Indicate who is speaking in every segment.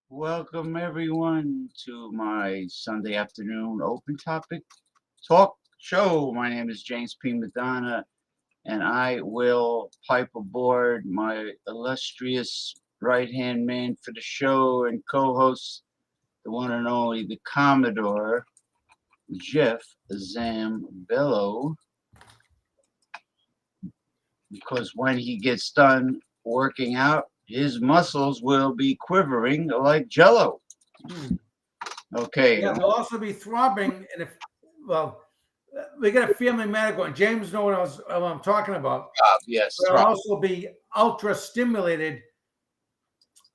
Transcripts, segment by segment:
Speaker 1: Welcome everyone to my Sunday afternoon open topic talk show. My name is James P. Madonna, and I will pipe aboard my illustrious right hand man for the show and co host, the one and only the Commodore, Jeff Zambello, because when he gets done working out, his muscles will be quivering like jello. Okay.
Speaker 2: Yeah, they'll also be throbbing, and we got a family matter going. James know what I'm talking about.
Speaker 1: Yes.
Speaker 2: They'll also be ultra stimulated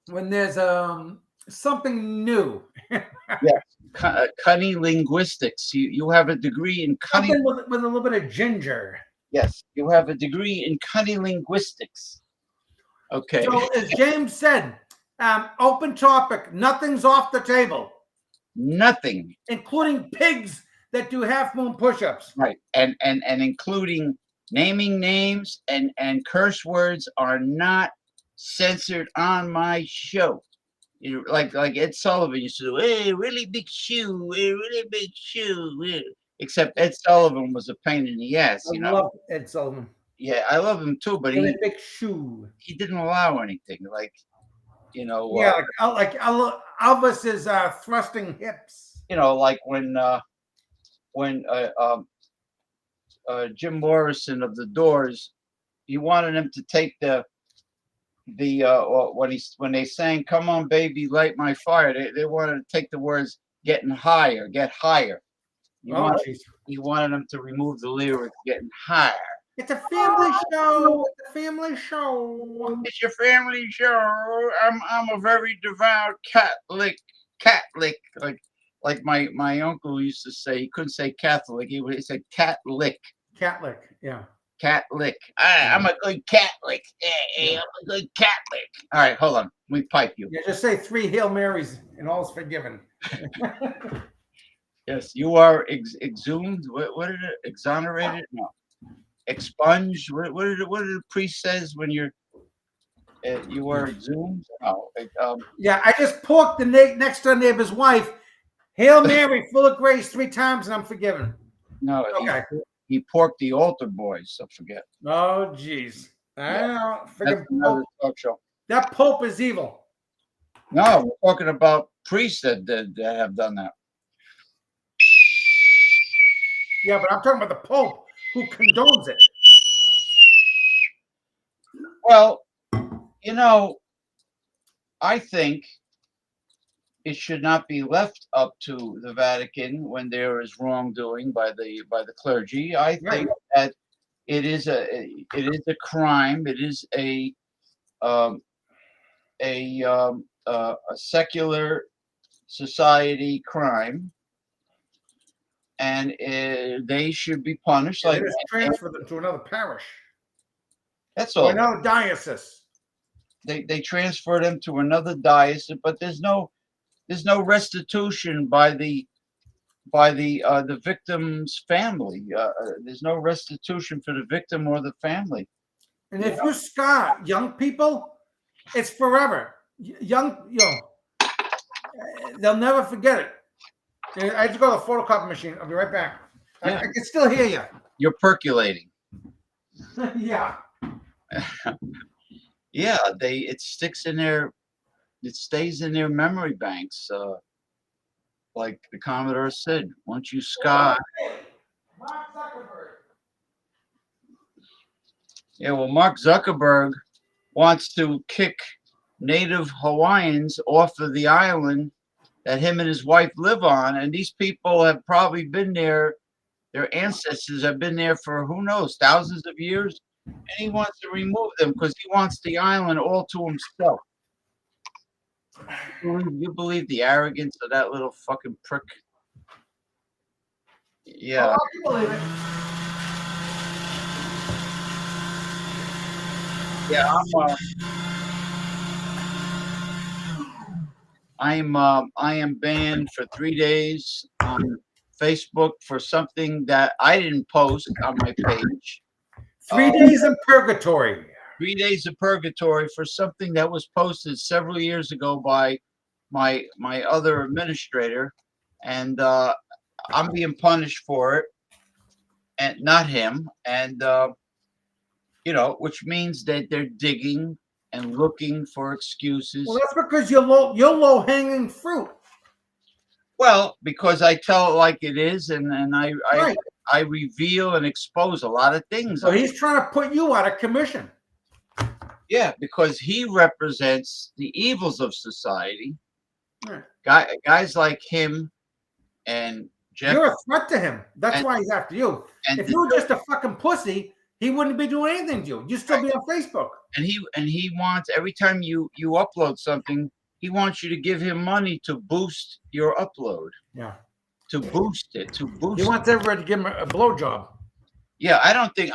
Speaker 2: when there's something new.
Speaker 1: Yes, cunning linguistics. You have a degree in cunning.
Speaker 2: Something with a little bit of ginger.
Speaker 1: Yes, you have a degree in cunning linguistics. Okay.
Speaker 2: So as James said, open topic. Nothing's off the table.
Speaker 1: Nothing,
Speaker 2: including pigs that do half moon push-ups.
Speaker 1: Right, and including naming names and curse words are not censored on my show. You know, like Ed Sullivan used to do, hey, really big shoe, hey, really big shoe. Yeah. Except Ed Sullivan was a pain in the ass.
Speaker 2: I love Ed Sullivan.
Speaker 1: Yeah, I love him too, but
Speaker 2: really big shoe.
Speaker 1: He didn't allow anything like.
Speaker 2: Yeah, like Elvis's thrusting hips.
Speaker 1: Like when Jim Morrison of the Doors, he wanted him to take when they sang "Come On Baby, Light My Fire," they wanted to take the words "getting higher," "get higher." He wanted them to remove the lyrics "getting higher."
Speaker 2: It's a family show. It's a family show.
Speaker 1: It's your family show. I'm a very devout Catholic. Like my uncle used to say. He couldn't say Catholic. He said Catholic.
Speaker 2: Catholic, yeah.
Speaker 1: Catholic. I'm a good Catholic. Hey, I'm a good Catholic. All right, hold on. Let me pipe you.
Speaker 2: Yeah, just say 3 Hail Marys and all's forgiven.
Speaker 1: Yes, you are exhumed. What did it? Exonerated? No. Expunged. What did the priest says when you are exhumed? No.
Speaker 2: Yeah, I just porked the next door neighbor's wife. Hail Mary, full of grace, 3 times, and I'm forgiven.
Speaker 1: No.
Speaker 2: Okay.
Speaker 1: He porked the altar boys. So forget.
Speaker 2: Oh, jeez. I
Speaker 1: That's another talk show.
Speaker 2: That Pope is evil.
Speaker 1: No, we're talking about priests that have done that.
Speaker 2: Yeah, but I'm talking about the Pope who condones it.
Speaker 1: Well, I think it should not be left up to the Vatican when there is wrongdoing by the clergy. I think that it is a crime. It is a secular society crime, and they should be punished.
Speaker 2: Like transfer them to another parish.
Speaker 1: That's
Speaker 2: Or
Speaker 1: all.
Speaker 2: another diocese.
Speaker 1: They transfer them to another diocese, but there's no restitution by the victim's family. There's no restitution for the victim or the family.
Speaker 2: And if you scar young people, it's forever. They'll never forget it. I have to go to the photocopy machine. I'll be right back.
Speaker 1: Yeah.
Speaker 2: I can still hear you.
Speaker 1: You're percolating.
Speaker 2: Yeah.
Speaker 1: Yeah, it sticks in their, it stays in their memory banks. Like the Commodore said, once you scar.
Speaker 2: Mark Zuckerberg.
Speaker 1: Yeah, well, Mark Zuckerberg wants to kick native Hawaiians off of the island that him and his wife live on, and these people have probably been there. Their ancestors have been there for who knows, thousands of years, and he wants to remove them because he wants the island all to himself. You believe the arrogance of that little fucking prick? Yeah.
Speaker 2: Oh, I can believe it.
Speaker 1: Yeah, I am banned for 3 days on Facebook for something that I didn't post on my page.
Speaker 2: 3 days in purgatory.
Speaker 1: 3 days of purgatory for something that was posted several years ago by my other administrator, and I'm being punished for it, and not him. And you know, which means that they're digging and looking for excuses.
Speaker 2: Well, that's because you're low hanging fruit.
Speaker 1: Well, because I tell it like it is, and
Speaker 2: Right.
Speaker 1: I reveal and expose a lot of things.
Speaker 2: So he's trying to put you out of commission.
Speaker 1: Yeah, because he represents the evils of society.
Speaker 2: Yeah.
Speaker 1: Guys like him and Jeff.
Speaker 2: You're a threat to him. That's
Speaker 1: and-
Speaker 2: why he's after you.
Speaker 1: and
Speaker 2: If you were just a fucking pussy, he wouldn't be doing anything to you. You'd still be on Facebook.
Speaker 1: and he wants, every time you upload something, he wants you to give him money to boost your upload.
Speaker 2: Yeah.
Speaker 1: To boost it.
Speaker 2: He wants everybody to give him a blowjob.
Speaker 1: Yeah, I don't think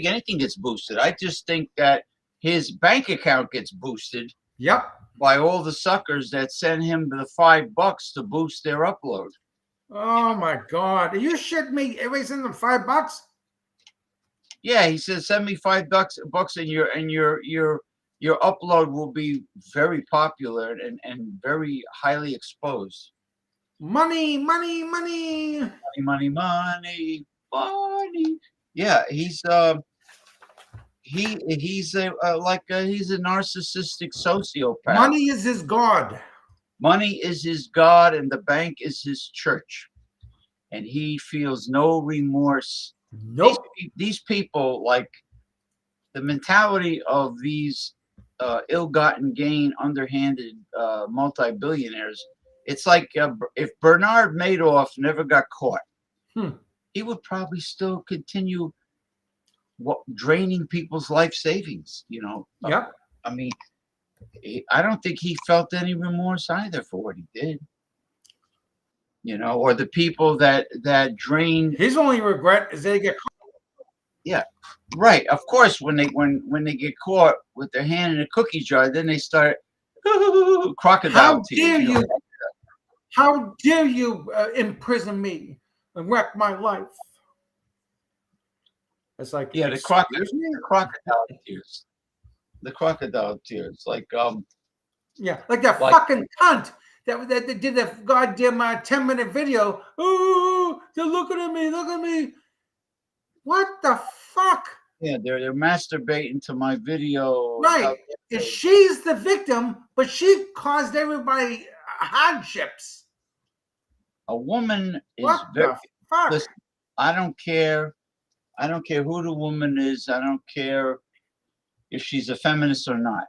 Speaker 1: anything gets boosted. I just think that his bank account gets boosted
Speaker 2: Yep.
Speaker 1: by all the suckers that send him the $5 to boost their upload.
Speaker 2: Oh my God. Are you shitting me? Everybody sends him $5?
Speaker 1: Yeah, he says send me $5 and your upload will be very popular and very highly exposed.
Speaker 2: Money, money, money.
Speaker 1: Money, money, money, money. Yeah, he's a he's a narcissistic sociopath.
Speaker 2: Money is his God.
Speaker 1: Money is his God, and the bank is his church, and he feels no remorse.
Speaker 2: Nope.
Speaker 1: These people, like the mentality of these ill-gotten gain, underhanded multi-billionaires. It's like if Bernard Madoff never got caught, he would probably still continue draining people's life savings. You know.
Speaker 2: Yep.
Speaker 1: I mean, I don't think he felt any remorse either for what he did. You know, or the people that drained.
Speaker 2: His only regret is they get caught.
Speaker 1: Yeah, right. Of course, when they get caught with their hand in a cookie jar, then they start crocodile tears.
Speaker 2: How dare you imprison me and wreck my life? It's like,
Speaker 1: yeah, the crocodile tears. The crocodile tears, like
Speaker 2: yeah, like that fucking cunt that did that goddamn 10-minute video. Oh, they're looking at me, look at me. What the fuck?
Speaker 1: Yeah, they're masturbating to my video.
Speaker 2: Right. She's the victim, but she caused everybody hardships.
Speaker 1: A woman is
Speaker 2: What
Speaker 1: very.
Speaker 2: the fuck?
Speaker 1: Listen, I don't care who the woman is. I don't care if she's a feminist or not.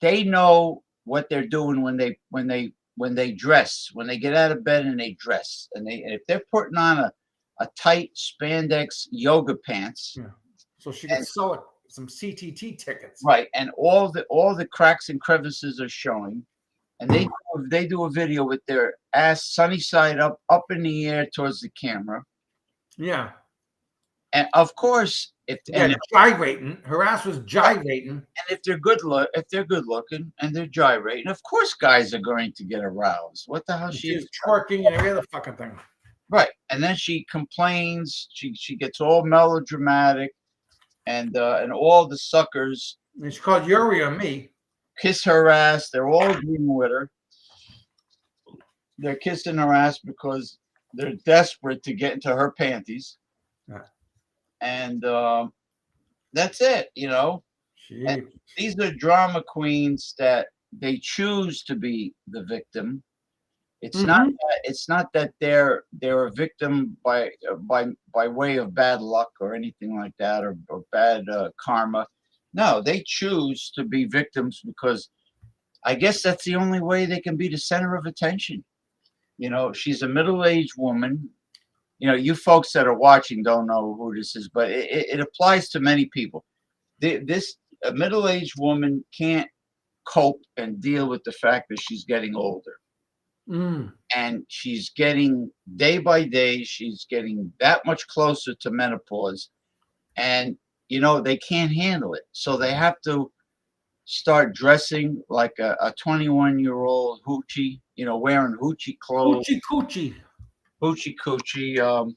Speaker 1: They know what they're doing when they dress, when they get out of bed and they dress, and if they're putting on a tight spandex yoga pants.
Speaker 2: Yeah. So she can sell some CTT tickets.
Speaker 1: Right, and all the cracks and crevices are showing, and they do a video with their ass sunny side up in the air towards the camera.
Speaker 2: Yeah.
Speaker 1: And of course, and
Speaker 2: gyrating. Her ass was gyrating.
Speaker 1: And if they're good looking and they're gyrating, of course guys are going to get aroused. What the hell?
Speaker 2: She's twerking and every other fucking thing.
Speaker 1: Right. And then she complains. She gets all melodramatic, and all the suckers.
Speaker 2: And she called Yuri on me.
Speaker 1: Kiss her ass. They're all agreeing with her. They're kissing her ass because they're desperate to get into her panties.
Speaker 2: Yeah.
Speaker 1: And that's it, you know. These are drama queens that they choose to be the victim. It's not that they're a victim by way of bad luck or anything like that, or bad karma. No, they choose to be victims because I guess that's the only way they can be the center of attention. You know, she's a middle-aged woman. You know, you folks that are watching don't know who this is, but it applies to many people. A middle-aged woman can't cope and deal with the fact that she's getting older. And she's getting, day by day, she's getting that much closer to menopause. And, you know, they can't handle it. So they have to start dressing like a 21-year-old hoochie, you know, wearing hoochie clothes.
Speaker 2: Hoochie coochie.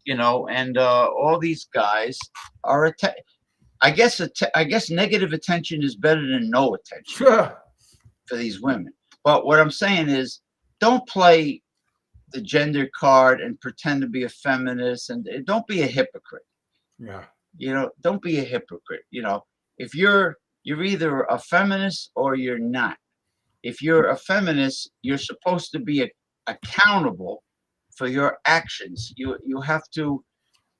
Speaker 2: You know, and all these guys are I guess negative attention is better than no attention for these women. But what I'm saying is, don't play the gender card and pretend to be a feminist, and don't be a hypocrite. Yeah.
Speaker 1: You know, don't be a hypocrite. You know, if you're either a feminist or you're not. If you're a feminist, you're supposed to be accountable for your actions. You have to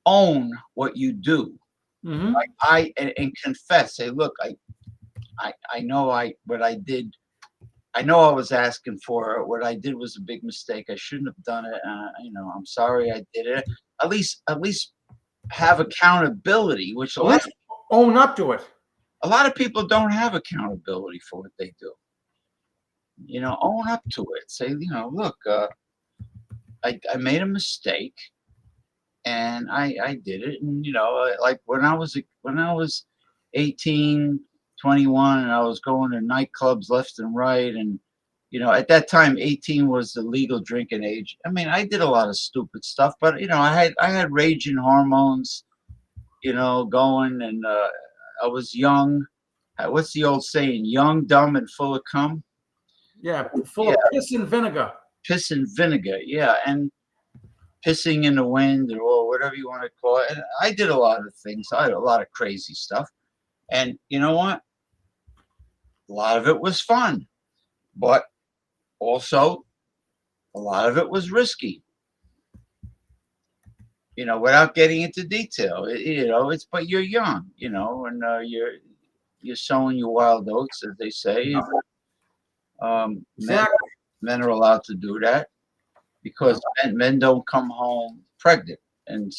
Speaker 1: own what you do. Like and confess. Say, look, I know what I did. I know I was asking for it. What I did was a big mistake. I shouldn't have done it. You know, I'm sorry I did it. At least have accountability, which
Speaker 2: own up to it.
Speaker 1: A lot of people don't have accountability for what they do. You know, own up to it. Say, you know, look, I made a mistake, and I did it. And you know, like when I was 18, 21, and I was going to nightclubs left and right, and you know, at that time 18 was the legal drinking age. I mean, I did a lot of stupid stuff, but you know, I had raging hormones, you know, going, and I was young. What's the old saying? Young, dumb, and full of cum.
Speaker 2: Yeah, full of piss and vinegar.
Speaker 1: Piss and vinegar, yeah, and pissing in the wind, or whatever you want to call it. And I did a lot of things. I did a lot of crazy stuff, and you know what? A lot of it was fun, but also a lot of it was risky. You know, without getting into detail, you know, but you're young, you know, and you're sowing your wild oats, as they say.
Speaker 2: Exactly.
Speaker 1: Men are allowed to do that because men don't come home pregnant and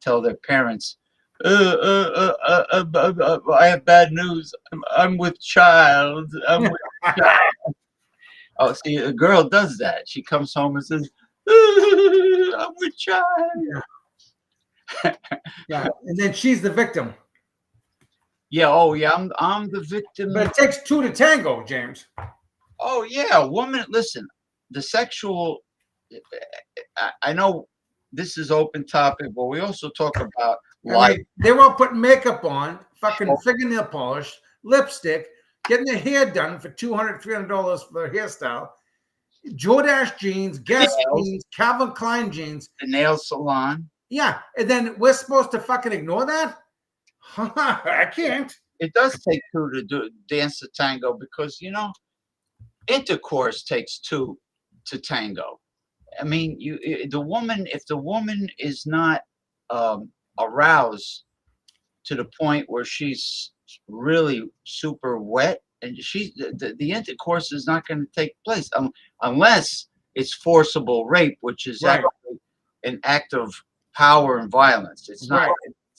Speaker 1: tell their parents, I have bad news. I'm with child. I'm with child. Oh, see, a girl does that. She comes home and says, I'm with child.
Speaker 2: Yeah, and then she's the victim.
Speaker 1: Yeah. Oh, yeah. I'm the victim.
Speaker 2: But it takes two to tango, James.
Speaker 1: Oh, yeah. Woman, listen. The sexual. I know this is open topic, but we also talk about life.
Speaker 2: They were all putting makeup on, fucking fingernail polish, lipstick, getting their hair done for $200, $300 for their hairstyle. Jordache jeans, Guess jeans, Calvin Klein jeans.
Speaker 1: The nail salon.
Speaker 2: Yeah, and then we're supposed to fucking ignore that? I can't.
Speaker 1: It does take two to dance the tango because, you know, intercourse takes two to tango. I mean, if the woman is not aroused to the point where she's really super wet, and the intercourse is not going to take place unless it's forcible rape, which is actually an act of power and violence. It's not.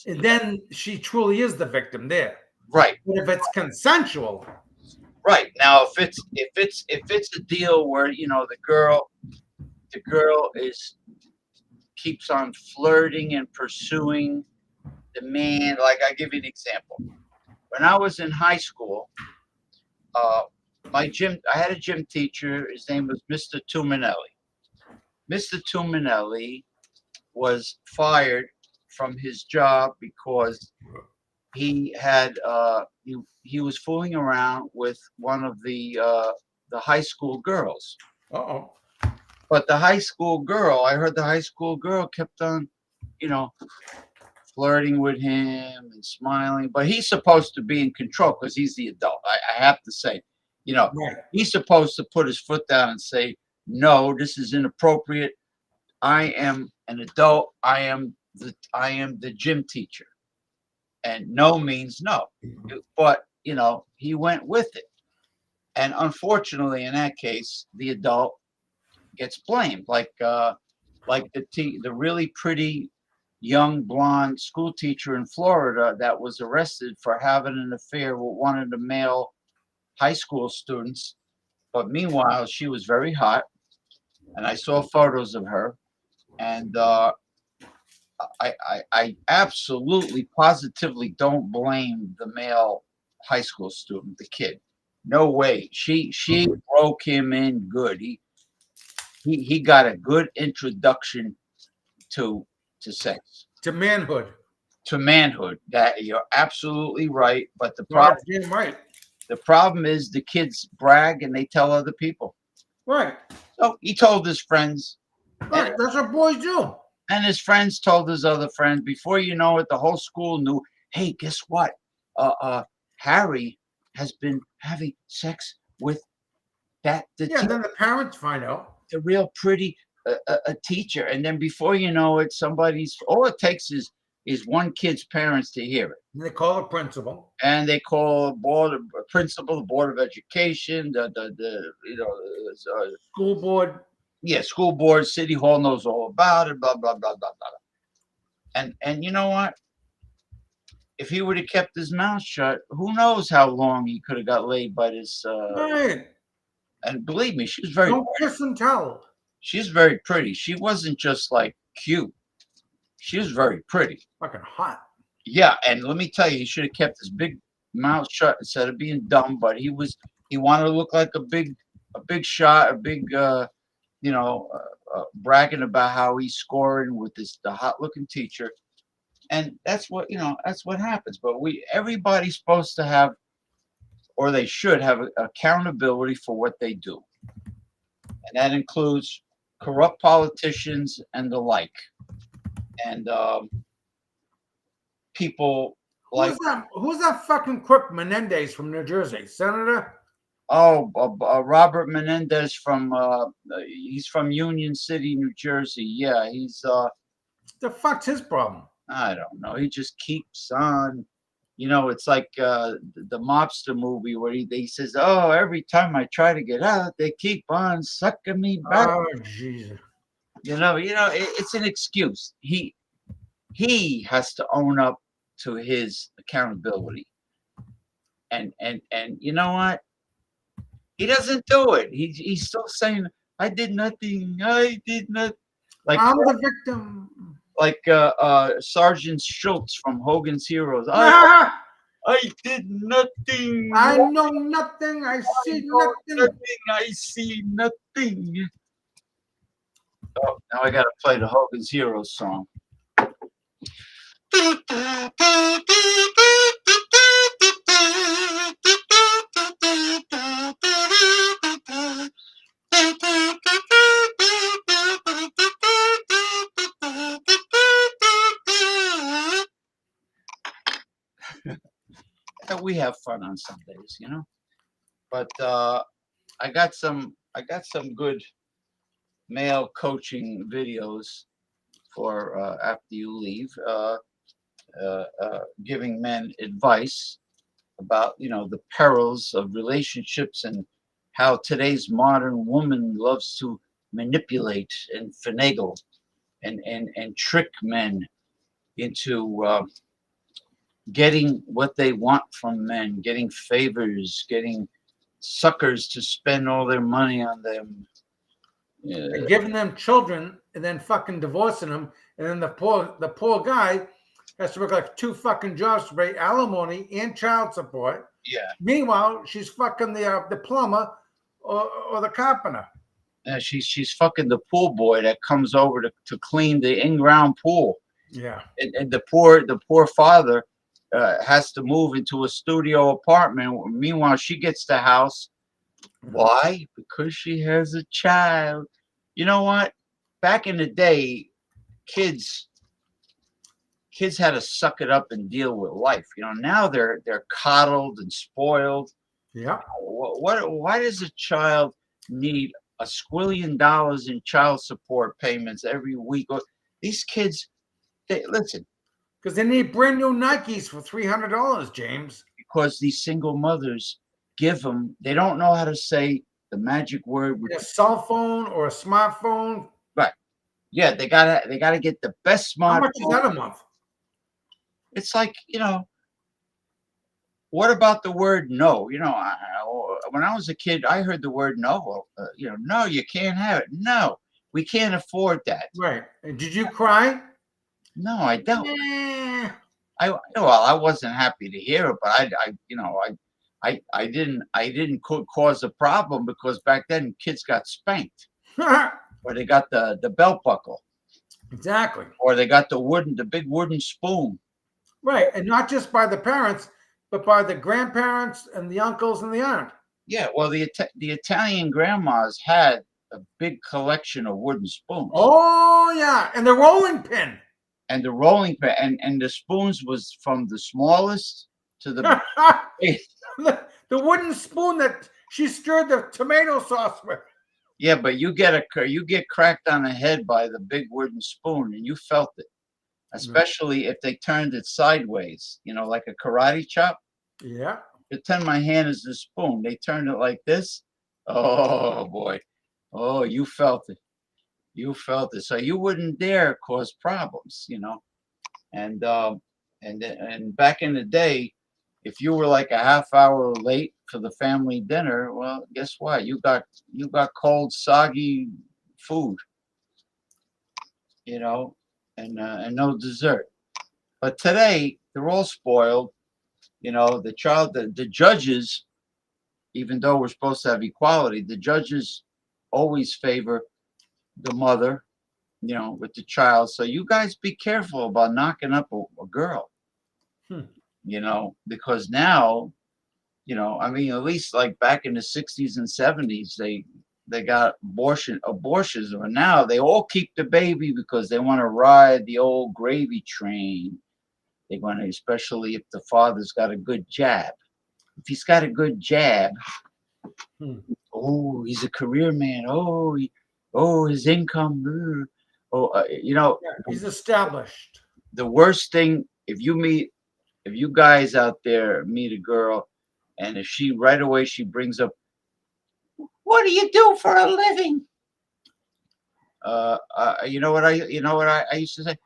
Speaker 2: And then she truly is the victim there.
Speaker 1: Right.
Speaker 2: But if it's consensual.
Speaker 1: Right. Now, if it's a deal where, you know, the girl keeps on flirting and pursuing
Speaker 2: demand. Like, I give you an example. When I was in high school, uh, I had a gym teacher. His name was Mr. Tuminelli. Mr. Tuminelli was fired from his job because he was fooling around with one of the high school girls.
Speaker 3: Uh-oh.
Speaker 2: But the high school girl, I heard the high school girl kept on, you know, flirting with him and smiling. But he's supposed to be in control because he's the adult. I have to say,
Speaker 3: Right.
Speaker 2: he's supposed to put his foot down and say, no, this is inappropriate. I am an adult. I am the gym teacher. And no means no. But, he went with it. And unfortunately, in that case, the adult gets blamed. Like the really pretty young blonde school teacher in Florida that was arrested for having an affair with one of the male high school students. But meanwhile, she was very hot, and I saw photos of her. And I absolutely, positively don't blame the male high school student, the kid. No way. She broke him in good. He got a good introduction to sex,
Speaker 3: To manhood.
Speaker 2: to manhood. That you're absolutely right. But
Speaker 3: Damn right.
Speaker 2: the problem is the kids brag and they tell other people.
Speaker 3: Right.
Speaker 2: So he told his friends,
Speaker 3: Right. That's what boys do.
Speaker 2: and his friends told his other friends. Before you know it, the whole school knew. Hey, guess what? Harry has been having sex with the
Speaker 3: Then the parents find out.
Speaker 2: the real pretty a teacher, and then before you know it, all it takes is one kid's parents to hear it,
Speaker 3: And they call the principal.
Speaker 2: and they call principal, the board of education,
Speaker 3: School board.
Speaker 2: school board, city hall knows all about it, blah blah blah blah blah. And you know what? If he would have kept his mouth shut, who knows how long he could have got laid by this.
Speaker 3: Right.
Speaker 2: And believe me, she was very.
Speaker 3: Don't kiss and tell.
Speaker 2: She's very pretty. She wasn't just like cute. She was very pretty.
Speaker 3: Fucking hot.
Speaker 2: Yeah, and let me tell you, he should have kept his big mouth shut instead of being dumb. But he wanted to look like a big shot, bragging about how he's scoring with the hot looking teacher. And that's what happens. But everybody's supposed to have, or they should have, accountability for what they do, and that includes corrupt politicians and the like, and people like
Speaker 3: Who's that fucking crook Menendez from New Jersey? Senator?
Speaker 2: Robert Menendez he's from Union City, New Jersey. Yeah, he's
Speaker 3: The fuck's his problem?
Speaker 2: I don't know. He just keeps on. It's like the mobster movie where he says, "Oh, every time I try to get out, they keep on sucking me back."
Speaker 3: Oh, Jesus.
Speaker 2: It's an excuse. He has to own up to his accountability. And you know what? He doesn't do it. He's still saying, "I did nothing. I did not." Like
Speaker 3: I'm the victim.
Speaker 2: Like Sergeant Schultz from Hogan's Heroes. I did nothing.
Speaker 3: I know nothing. I see nothing.
Speaker 2: I see nothing. Oh, now I gotta play the Hogan's Heroes song. We have fun on Sundays, But I got some good male coaching videos for after you leave, giving men advice about the perils of relationships and how today's modern woman loves to manipulate and finagle and trick men into getting what they want from men, getting favors, getting suckers to spend all their money on them.
Speaker 3: And giving them children and then fucking divorcing them, and then the poor guy has to work like 2 fucking jobs to pay alimony and child support.
Speaker 2: Yeah.
Speaker 3: Meanwhile, she's fucking the plumber or the carpenter.
Speaker 2: She's fucking the pool boy that comes over to clean the in-ground pool.
Speaker 3: Yeah.
Speaker 2: And the poor father has to move into a studio apartment. Meanwhile, she gets the house. Why? Because she has a child. You know what? Back in the day, kids had to suck it up and deal with life. You know, now they're coddled and spoiled.
Speaker 3: Yeah.
Speaker 2: Why does a child need $1 squillion in child support payments every week? These kids, listen.
Speaker 3: Because they need brand new Nikes for $300, James.
Speaker 2: Because these single mothers give them, they don't know how to say the magic word.
Speaker 3: A cell phone or a smartphone.
Speaker 2: Right. Yeah, they gotta get the best smartphone.
Speaker 3: How much is that a month?
Speaker 2: It's like, what about the word no? When I was a kid, I heard the word no. No, you can't have it. No, we can't afford that.
Speaker 3: Right. And did you cry?
Speaker 2: No, I don't.
Speaker 3: Eh.
Speaker 2: I wasn't happy to hear it, but I didn't cause a problem because back then kids got spanked, or they got the belt buckle,
Speaker 3: Exactly.
Speaker 2: or they got the big wooden spoon.
Speaker 3: Right. And not just by the parents, but by the grandparents and the uncles and the aunt.
Speaker 2: Yeah, well, the Italian grandmas had a big collection of wooden spoons.
Speaker 3: Oh yeah, and the rolling pin.
Speaker 2: And the rolling pin, and the spoons was from the smallest to the
Speaker 3: the wooden spoon that she stirred the tomato sauce with.
Speaker 2: Yeah, but you get cracked on the head by the big wooden spoon, and you felt it, especially if they turned it sideways, like a karate chop.
Speaker 3: Yeah.
Speaker 2: Pretend my hand is the spoon. They turned it like this. Oh boy. Oh, you felt it. You felt it. So you wouldn't dare cause problems, And back in the day, if you were like a half hour late for the family dinner, well, guess what? You got cold, soggy food, and no dessert. But today they're all spoiled. The judges, even though we're supposed to have equality, the judges always favor the mother, with the child. So you guys be careful about knocking up a girl, because now, at least like back in the 60s and 70s, they got abortions, or now they all keep the baby because they want to ride the old gravy train. They want to, especially if the father's got a good jab. If he's got a good jab, oh, he's a career man. Oh, his income.
Speaker 3: He's established.
Speaker 2: The worst thing, if you guys out there meet a girl, and if she right away she brings up, what do you do for a living? You know what I used to say?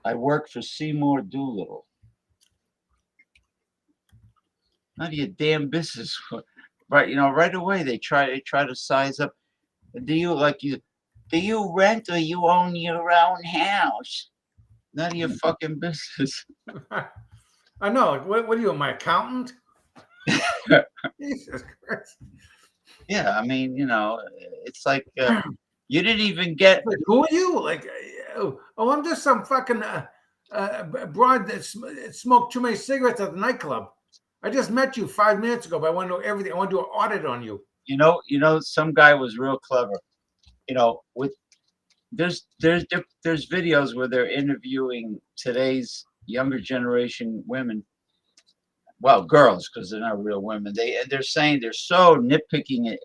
Speaker 2: I work for Seymour Doolittle. None of your damn business, right? Right away they try to size up. Do you rent or you own your own house? None of your fucking business.
Speaker 3: I know. What are you, my accountant? Jesus Christ.
Speaker 2: Yeah, I mean, it's like you didn't even get.
Speaker 3: Like, who are you? Like, I'm just some fucking broad that smoked too many cigarettes at the nightclub. I just met you 5 minutes ago, but I want to know everything. I want to do an audit on you.
Speaker 2: Some guy was real clever. With there's videos where they're interviewing today's younger generation women. Well, girls, because they're not real women. They're saying they're so nitpicky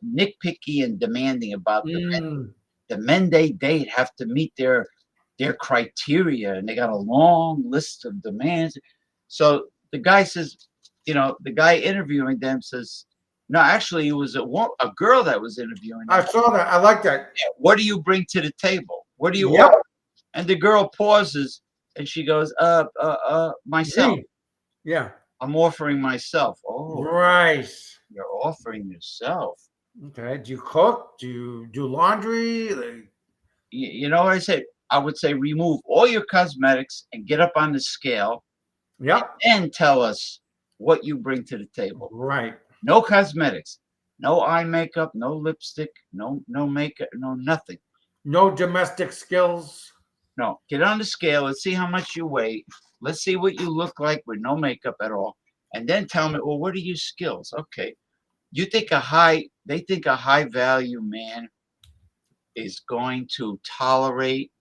Speaker 2: and demanding about the men they date have to meet their criteria, and they got a long list of demands. So the guy says, the guy interviewing them says, no, actually, it was a girl that was interviewing them.
Speaker 3: I saw that. I like that.
Speaker 2: What do you bring to the table? What do you
Speaker 3: Yep.
Speaker 2: offer? And the girl pauses and she goes, myself.
Speaker 3: Yeah.
Speaker 2: I'm offering myself. Oh,
Speaker 3: Right.
Speaker 2: you're offering yourself.
Speaker 3: Okay. Do you cook? Do you do laundry?
Speaker 2: You know what I say? I would say remove all your cosmetics and get up on the scale
Speaker 3: Yep.
Speaker 2: and tell us what you bring to the table.
Speaker 3: Right.
Speaker 2: No cosmetics, no eye makeup, no lipstick, no makeup, no nothing.
Speaker 3: No domestic skills.
Speaker 2: No, get on the scale. Let's see how much you weigh. Let's see what you look like with no makeup at all. And then tell me, well, what are your skills? Okay. They think a high value man is going to tolerate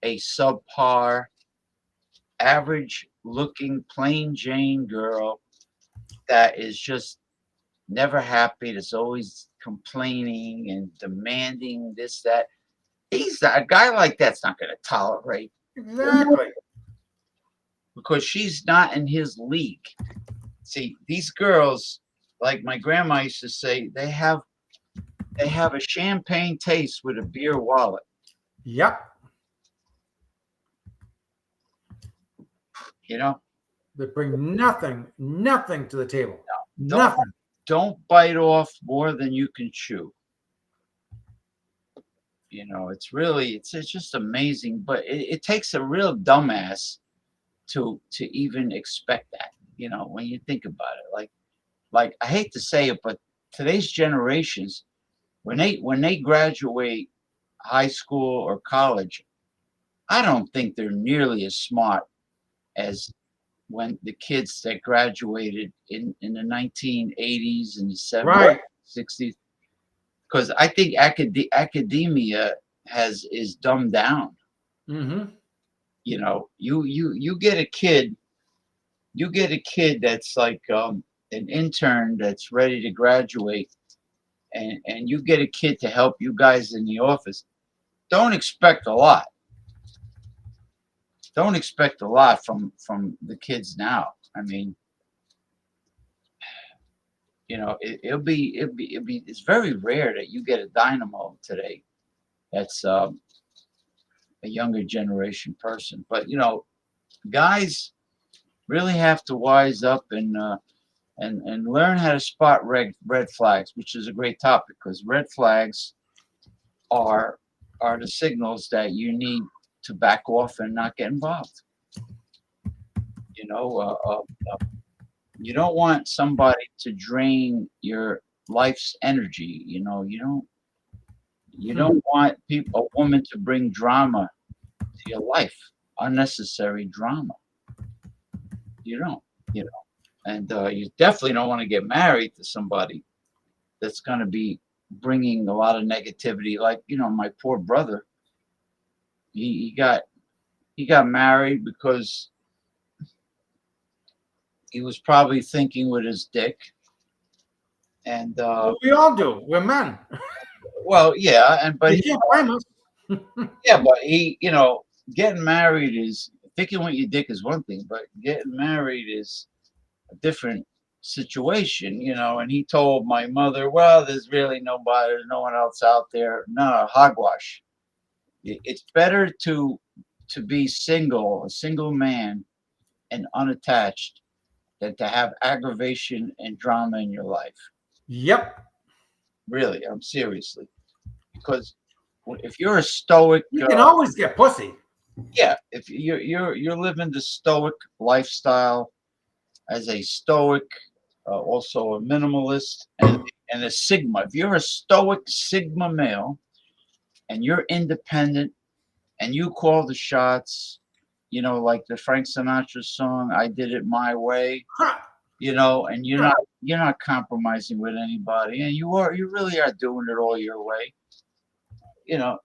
Speaker 2: a subpar, average looking, plain Jane girl that is just never happy, that's always complaining and demanding this, that. A guy like that's not going to tolerate,
Speaker 3: Exactly.
Speaker 2: because she's not in his league. See, these girls, like my grandma used to say, they have a champagne taste with a beer wallet.
Speaker 3: Yep.
Speaker 2: You know,
Speaker 3: They bring nothing to the table.
Speaker 2: No.
Speaker 3: Nothing.
Speaker 2: Don't bite off more than you can chew. You know, it's just amazing, but it takes a real dumbass to even expect that. You know, when you think about it, like I hate to say it, but today's generations, when they graduate high school or college, I don't think they're nearly as smart as when the kids that graduated in the 1980s and the 70s,
Speaker 3: Right.
Speaker 2: 60s, because I think academia is dumbed down.
Speaker 3: Mm-hmm.
Speaker 2: You know, you get a kid that's like an intern that's ready to graduate, and you get a kid to help you guys in the office. Don't expect a lot. Don't expect a lot from the kids now. I mean, you know, it's very rare that you get a dynamo today that's a younger generation person. But you know, guys really have to wise up and learn how to spot red flags, which is a great topic, because red flags are the signals that you need to back off and not get involved. You know, you don't want somebody to drain your life's energy. You know, you don't want a woman to bring drama to your life, unnecessary drama. You don't, and you definitely don't want to get married to somebody that's going to be bringing a lot of negativity. Like, you know, my poor brother, he got married because he was probably thinking with his dick. And
Speaker 3: We all do. We're men.
Speaker 2: well, yeah, but
Speaker 3: You can't blame us.
Speaker 2: yeah, but he, you know, getting married is, thinking with your dick is one thing, but getting married is a different situation, you know. And he told my mother, well, there's really nobody, there's no one else out there. No, hogwash. It's better to be single, a single man and unattached, than to have aggravation and drama in your life.
Speaker 3: Yep.
Speaker 2: Really, I'm seriously. Because if you're a stoic,
Speaker 3: You can always get pussy.
Speaker 2: yeah, if you're living the stoic lifestyle as a stoic, also a minimalist, and a sigma. If you're a stoic sigma male and you're independent and you call the shots, you know, like the Frank Sinatra song, "I Did It My Way," you know, and you're not compromising with anybody, and you really are doing it all your way, you know.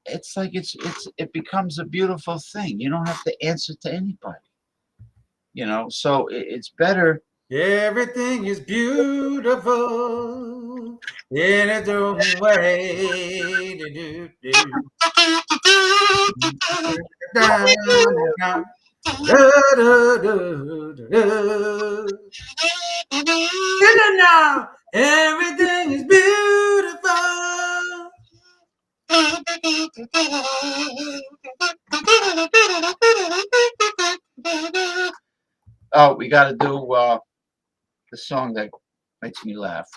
Speaker 2: It's like it becomes a beautiful thing. You don't have to answer to anybody, you know. So it's better.
Speaker 3: Everything is beautiful in its own way. Now everything is beautiful.
Speaker 2: Oh, we got to do the song that makes me laugh.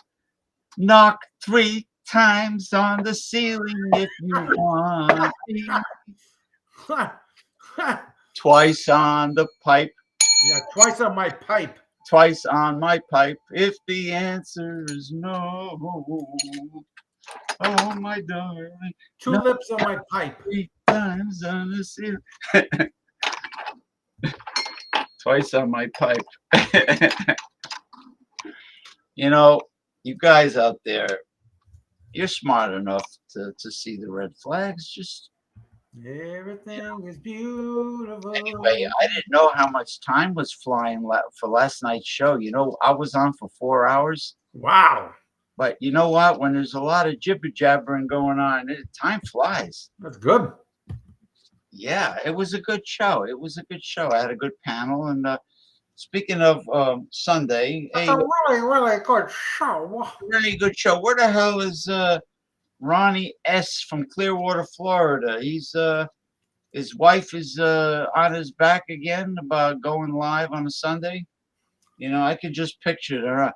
Speaker 2: Knock 3 times on the ceiling if you want.
Speaker 3: Yeah,
Speaker 2: Twice on the pipe,
Speaker 3: twice on my pipe.
Speaker 2: twice on my pipe. If the answer is no, oh my darling,
Speaker 3: Two
Speaker 2: No.
Speaker 3: lips on my pipe.
Speaker 2: 3 times on the ceiling. Twice on my pipe. You know, you guys out there, you're smart enough to see the red flags. Just
Speaker 3: Everything is beautiful.
Speaker 2: anyway, I didn't know how much time was flying for last night's show. You know, I was on for 4 hours.
Speaker 3: Wow,
Speaker 2: But you know what? When there's a lot of jibber jabbering going on, time flies.
Speaker 3: that's good.
Speaker 2: Yeah, it was a good show. It was a good show. I had a good panel. And speaking of Sunday,
Speaker 3: That's
Speaker 2: a
Speaker 3: a really good show.
Speaker 2: really good show. Where the hell is Ronnie S from Clearwater, Florida? His wife is on his back again about going live on a Sunday. You know, I could just picture her.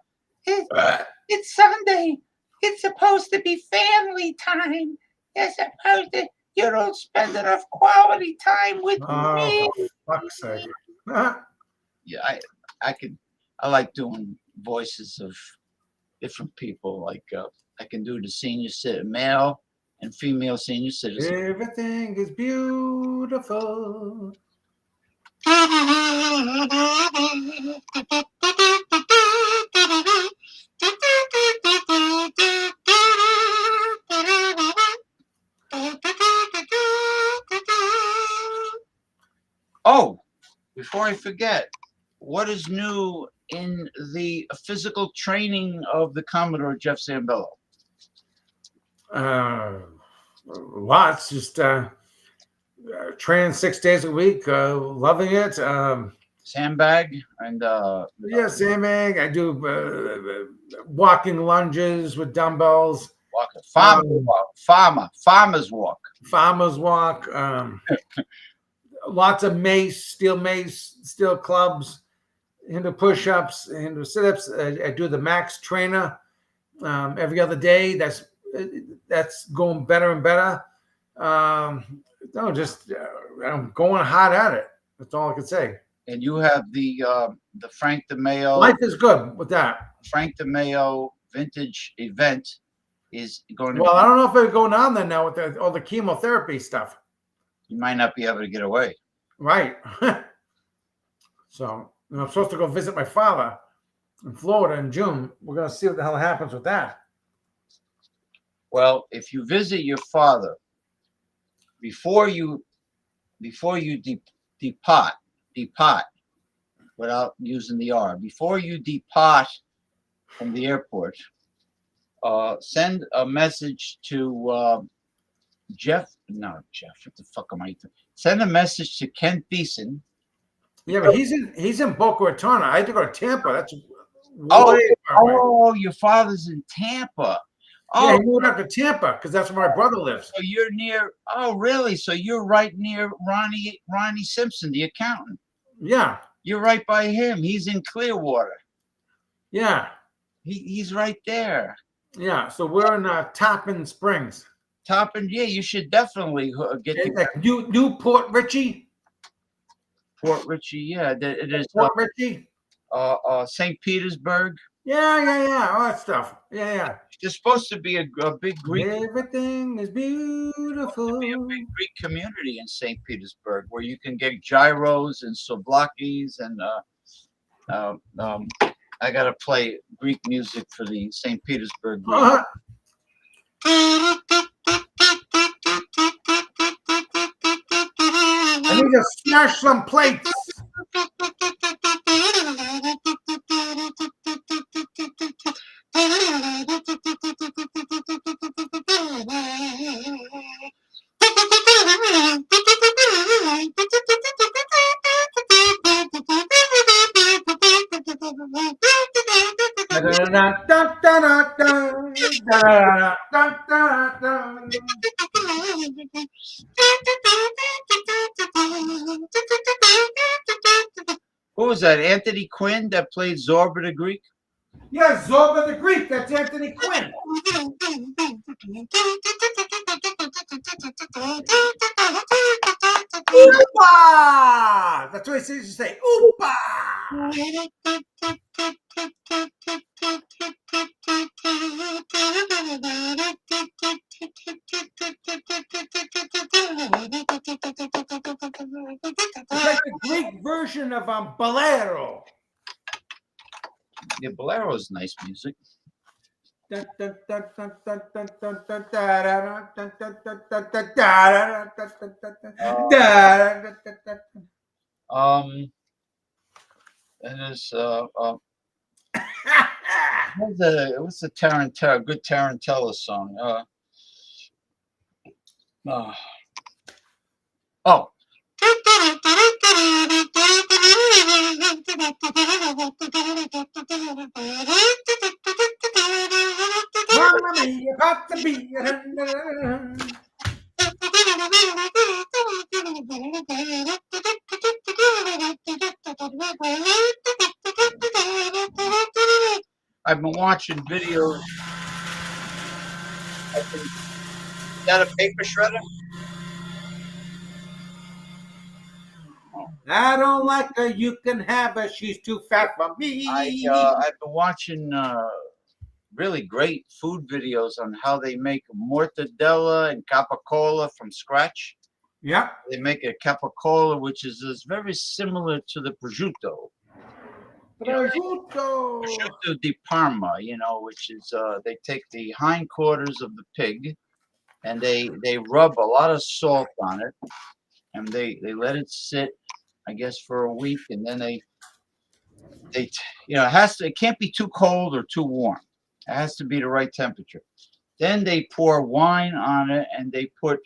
Speaker 2: It's Sunday. It's supposed to be family time. You're supposed to. You don't spend enough quality time with me.
Speaker 3: Oh, for fuck's sake.
Speaker 2: Yeah, I like doing voices of different people. Like I can do the male and female senior citizen.
Speaker 3: Everything is beautiful.
Speaker 2: Oh, before I forget, what is new in the physical training of the Commodore Jeff Zambello?
Speaker 3: Lots. Just training 6 days a week. Loving it.
Speaker 2: Sandbag and
Speaker 3: Yeah, same egg. I do walking lunges with dumbbells.
Speaker 2: farmer's walk.
Speaker 3: Farmers walk. Lots of mace, steel clubs, into push-ups, into sit-ups. I do the Max Trainer every other day. That's going better and better. No, just I'm going hard at it. That's all I can say.
Speaker 2: And you have the Frank DeMeo.
Speaker 3: Life is good with that.
Speaker 2: Frank DeMeo vintage event is going to.
Speaker 3: Well, I don't know if it's going on there now with all the chemotherapy stuff.
Speaker 2: You might not be able to get away.
Speaker 3: Right. So I'm supposed to go visit my father in Florida in June. We're going to see what the hell happens with that.
Speaker 2: Well, if you visit your father before you depart without using the R, before you depart from the airport, send a message to Jeff. What the fuck am I doing? Send a message to Kent Beeson.
Speaker 3: Yeah, but he's in Boca Raton. I had to go to Tampa. That's
Speaker 2: Your father's in Tampa.
Speaker 3: Yeah, he moved up to Tampa because that's where my brother lives.
Speaker 2: So you're near. Oh, really? So you're right near Ronnie Simpson, the accountant.
Speaker 3: Yeah.
Speaker 2: You're right by him. He's in Clearwater.
Speaker 3: Yeah.
Speaker 2: He's right there.
Speaker 3: Yeah. So we're in Toppin Springs.
Speaker 2: Toppin, yeah. You should definitely get to
Speaker 3: like New Port Richey.
Speaker 2: Port Richey, yeah. It is
Speaker 3: Port Richey.
Speaker 2: St. Petersburg.
Speaker 3: Yeah. All that stuff. Yeah.
Speaker 2: There's supposed to be a big Greek.
Speaker 3: Everything is beautiful.
Speaker 2: Be a big Greek community in St. Petersburg where you can get gyros and souvlaki's and I gotta play Greek music for the St. Petersburg.
Speaker 3: I need to smash some plates.
Speaker 2: Who was that? Anthony Quinn that played Zorba the Greek?
Speaker 3: Yeah, Zorba the Greek. That's Anthony Quinn. Oopa! That's what it says to say. Oopa! It's like the Greek version of Bolero.
Speaker 2: Yeah, bolero is nice music.
Speaker 3: Dun, dun, dun, dun, dun, dun, dun, dun, dun, dun, dun, dun, dun, dun, dun, dun, dun, dun.
Speaker 2: And there's what's the Tarantella? Good Tarantella song. Oh,
Speaker 3: Mamma mia, pazza mia. Dun, dun, dun, dun.
Speaker 2: I've been watching videos. Is that a paper shredder?
Speaker 3: I don't like her. You can have her. She's too fat for me.
Speaker 2: I've been watching really great food videos on how they make mortadella and capicola from scratch.
Speaker 3: Yep.
Speaker 2: They make a capicola, which is very similar to the prosciutto.
Speaker 3: Prosciutto.
Speaker 2: Prosciutto di Parma, you know, which is they take the hindquarters of the pig and they rub a lot of salt on it and they let it sit, I guess, for a week, and then they you know, it can't be too cold or too warm. It has to be the right temperature. Then they pour wine on it and they put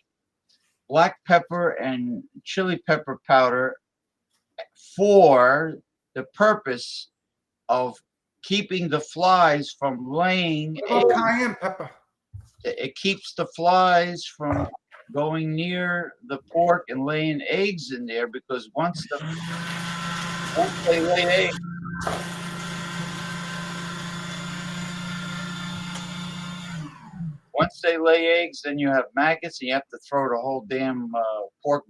Speaker 2: black pepper and chili pepper powder for the purpose of keeping the flies from laying
Speaker 3: Oh,
Speaker 2: eggs.
Speaker 3: cayenne pepper.
Speaker 2: It keeps the flies from going near the pork and laying eggs in there, because once they lay eggs, then you have maggots and you have to throw the whole damn pork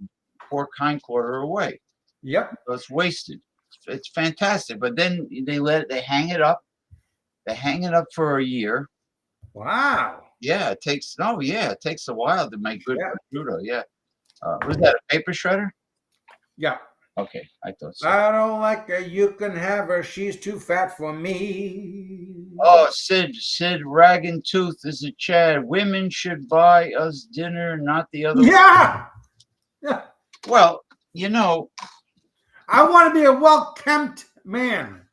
Speaker 2: hindquarter away.
Speaker 3: Yep.
Speaker 2: So it's wasted. It's fantastic. But then they hang it up. They hang it up for a year.
Speaker 3: Wow.
Speaker 2: Yeah, it takes a while to make good
Speaker 3: Yeah.
Speaker 2: prosciutto. Yeah. Was that a paper shredder?
Speaker 3: Yeah.
Speaker 2: Okay, I thought so.
Speaker 3: I don't like her. You can have her. She's too fat for me.
Speaker 2: Oh, Sid Ragging Tooth is a Chad. Women should buy us dinner, not the other way.
Speaker 3: Yeah. Yeah.
Speaker 2: Well, you know,
Speaker 3: I want to be a well-kempt man.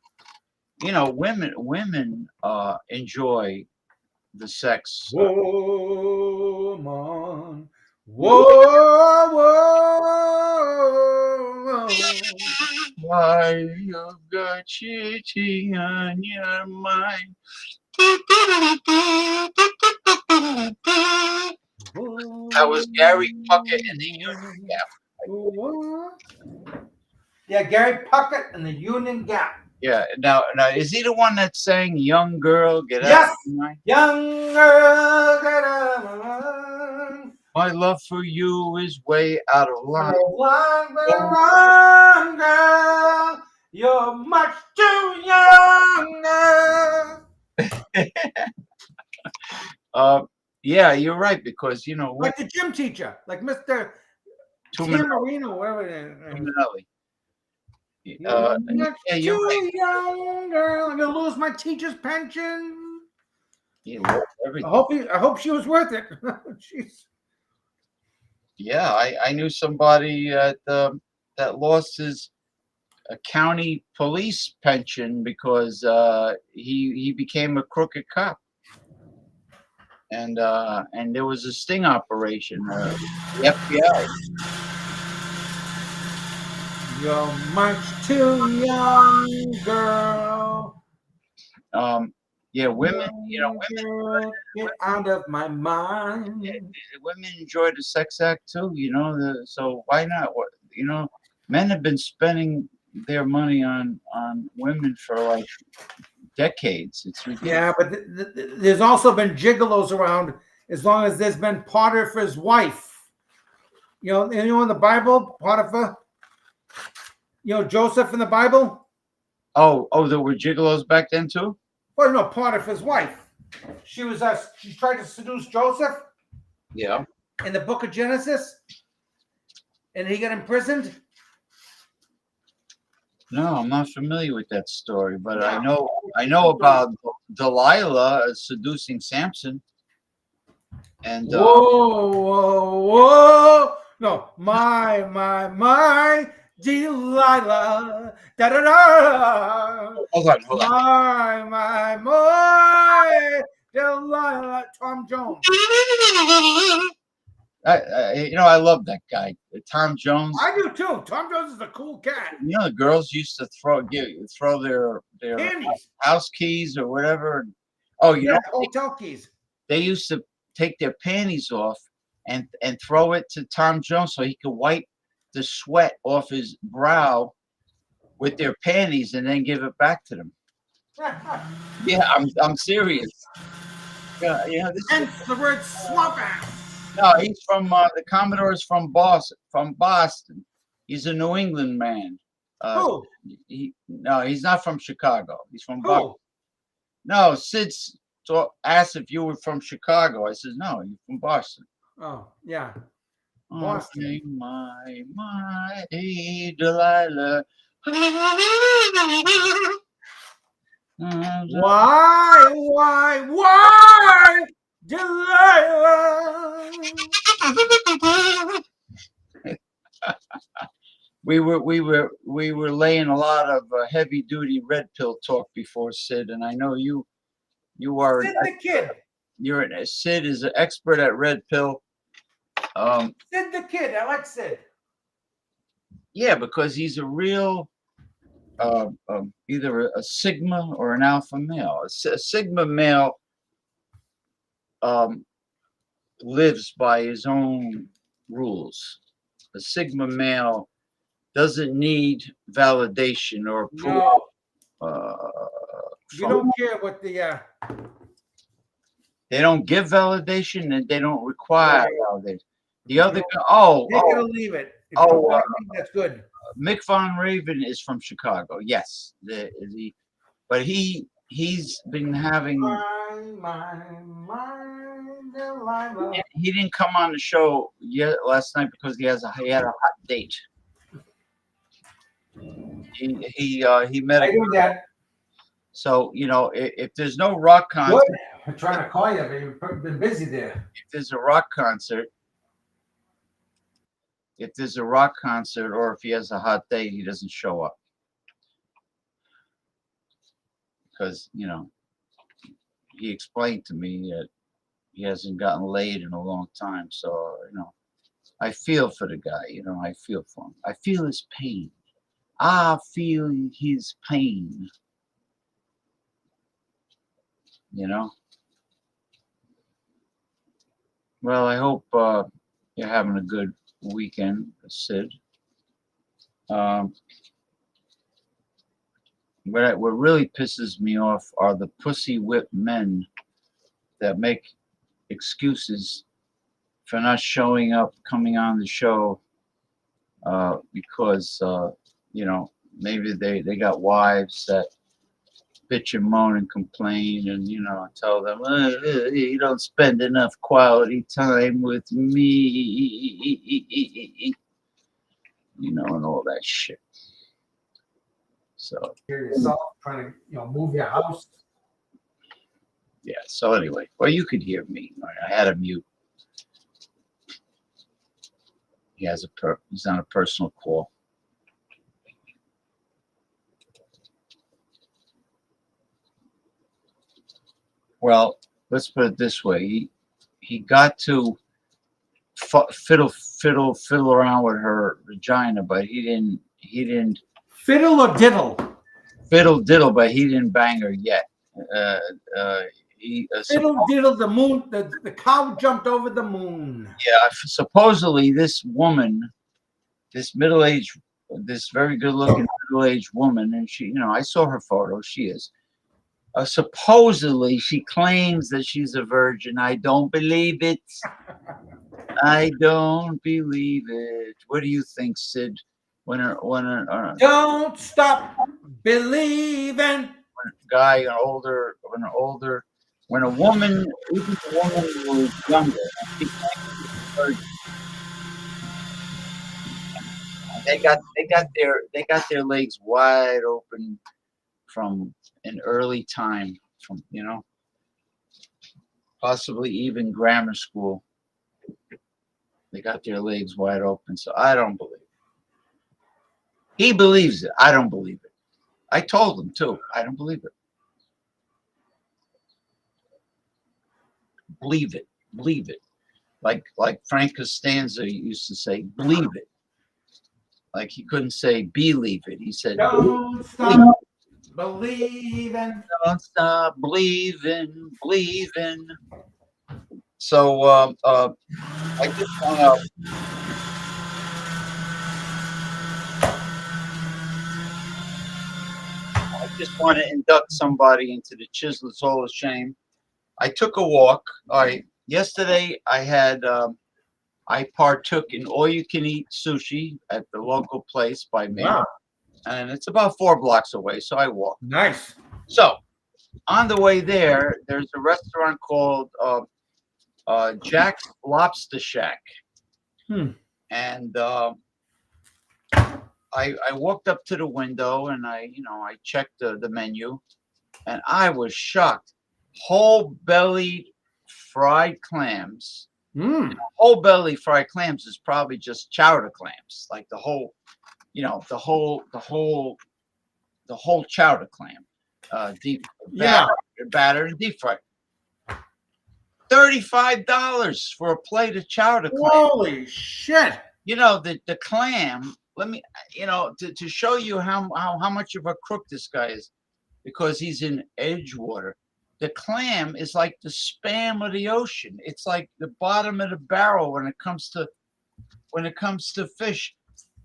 Speaker 2: women enjoy the sex.
Speaker 3: Woman. Whoa, whoa.
Speaker 2: Why you got cheating on your mind? That was Gary Puckett and the Union Gap.
Speaker 3: Yeah, Gary Puckett and the Union Gap.
Speaker 2: Yeah. Now, is he the one that sang "Young Girl, Get Out
Speaker 3: Yes.
Speaker 2: of My Mind"?
Speaker 3: Young girl, get out of my mind.
Speaker 2: My love for you is way out of line.
Speaker 3: Run, girl. You're much too young.
Speaker 2: Yeah, you're right, because
Speaker 3: Like the gym teacher, like Mr. Tim Marino, whatever it is.
Speaker 2: Tuminelli.
Speaker 3: You're much
Speaker 2: Yeah, you're
Speaker 3: too
Speaker 2: right.
Speaker 3: young, girl. I'm gonna lose my teacher's pension.
Speaker 2: He loved everything.
Speaker 3: I hope she was worth it. Jeez.
Speaker 2: Yeah, I knew somebody that lost his county police pension because he became a crooked cop, and there was a sting operation. The FBI.
Speaker 3: You're much too young, girl.
Speaker 2: Yeah, women.
Speaker 3: Girl, get out of my mind.
Speaker 2: Women enjoy the sex act too. So why not? Men have been spending their money on women for like decades. It's ridiculous.
Speaker 3: Yeah, but there's also been gigolos around as long as there's been Potiphar's wife. You know in the Bible, Potiphar. You know Joseph in the Bible.
Speaker 2: Oh, there were gigolos back then too?
Speaker 3: Well, no, Potiphar's wife. She tried to seduce Joseph
Speaker 2: Yeah.
Speaker 3: in the book of Genesis, and he got imprisoned.
Speaker 2: No, I'm not familiar with that story, but
Speaker 3: No.
Speaker 2: I know about Delilah seducing Samson. And
Speaker 3: Whoa. No, my Delilah. Da da da.
Speaker 2: hold on.
Speaker 3: My Delilah. Tom Jones.
Speaker 2: I love that guy, Tom Jones.
Speaker 3: I do too. Tom Jones is a cool cat.
Speaker 2: You know, the girls used to throw their
Speaker 3: Panties.
Speaker 2: house keys or whatever. Oh, you
Speaker 3: Yeah,
Speaker 2: know,
Speaker 3: hotel keys.
Speaker 2: they used to take their panties off and throw it to Tom Jones so he could wipe the sweat off his brow with their panties and then give it back to them. Yeah, I'm serious. Yeah, this
Speaker 3: Hence the word swamp ass.
Speaker 2: no, he's from the Commodore's from Boston. He's a New England man.
Speaker 3: Who?
Speaker 2: No, he's not from Chicago. He's from
Speaker 3: Who?
Speaker 2: Boston. No, Sid asked if you were from Chicago. I said, no, you're from Boston.
Speaker 3: Oh, yeah.
Speaker 2: Oh,
Speaker 3: Boston.
Speaker 2: my Delilah.
Speaker 3: Why, Delilah?
Speaker 2: We were laying a lot of heavy duty red pill talk before, Sid, and I know you are.
Speaker 3: Sid the Kid.
Speaker 2: Sid is an expert at red pill.
Speaker 3: Sid the Kid. I like Sid.
Speaker 2: Yeah, because he's a real either a sigma or an alpha male. A sigma male lives by his own rules. A sigma male doesn't need validation or approval.
Speaker 3: No. You don't care what the
Speaker 2: They don't give validation and they don't require validation. The other guy,
Speaker 3: take it or leave it. If
Speaker 2: oh,
Speaker 3: you don't like me, that's good.
Speaker 2: Mick Von Raven is from Chicago. Yes, but he's been having.
Speaker 3: My Delilah.
Speaker 2: He didn't come on the show yet last night because he had a hot date. He met.
Speaker 3: I do that.
Speaker 2: So if there's no rock concert,
Speaker 3: Good. I'm trying to call you, but you've been busy there.
Speaker 2: if there's a rock concert, or if he has a hot date, he doesn't show up because he explained to me that he hasn't gotten laid in a long time. So I feel for the guy. I feel for him. I feel his pain. I feel his pain. Well, I hope you're having a good weekend, Sid. What really pisses me off are the pussy whip men that make excuses for not showing up, coming on the show, because maybe they got wives that bitch and moan and complain, and tell them you don't spend enough quality time with me, and all that shit. So
Speaker 3: Hear yourself trying to move your house.
Speaker 2: yeah. So anyway, well, you could hear me. I had a mute. He's on a personal call. Well, let's put it this way: he got to fiddle around with her vagina, but he didn't
Speaker 3: Fiddle or diddle?
Speaker 2: fiddle diddle, but he didn't bang her yet.
Speaker 3: Fiddle diddle, the moon, the cow jumped over the moon.
Speaker 2: Yeah, supposedly this woman, this very good-looking middle-aged woman, and she, I saw her photo. She is. Supposedly, she claims that she's a virgin. I don't believe it. I don't believe it. What do you think, Sid?
Speaker 3: Don't stop believing.
Speaker 2: When a woman, even a woman who is younger, and she claims she's a virgin, they got their legs wide open from an early time, from possibly even grammar school. They got their legs wide open, so I don't believe it. He believes it. I don't believe it. I told him too. I don't believe it. Believe it. Believe it. Like Frank Costanza used to say, believe it. Like he couldn't say believe it. He said,
Speaker 3: Don't stop believing.
Speaker 2: don't stop believing, believing. So I just want to. I just want to induct somebody into the Chislets Hall of Shame. I took a walk. All right. Yesterday I had I partook in all-you-can-eat sushi at the local place by me,
Speaker 3: Wow,
Speaker 2: and it's about 4 blocks away. So I walked.
Speaker 3: nice.
Speaker 2: So on the way there, there's a restaurant called Jack's Lobster Shack, and I walked up to the window and I checked the menu, and I was shocked. Whole belly fried clams. Whole belly fried clams is probably just chowder clams, like the whole chowder clam, deep
Speaker 3: Yeah.
Speaker 2: battered and deep fried. $35 for a plate of chowder clam.
Speaker 3: Holy shit.
Speaker 2: The clam. Let me, to show you how much of a crook this guy is, because he's in Edgewater. The clam is like the Spam of the ocean. It's like the bottom of the barrel when it comes to fish.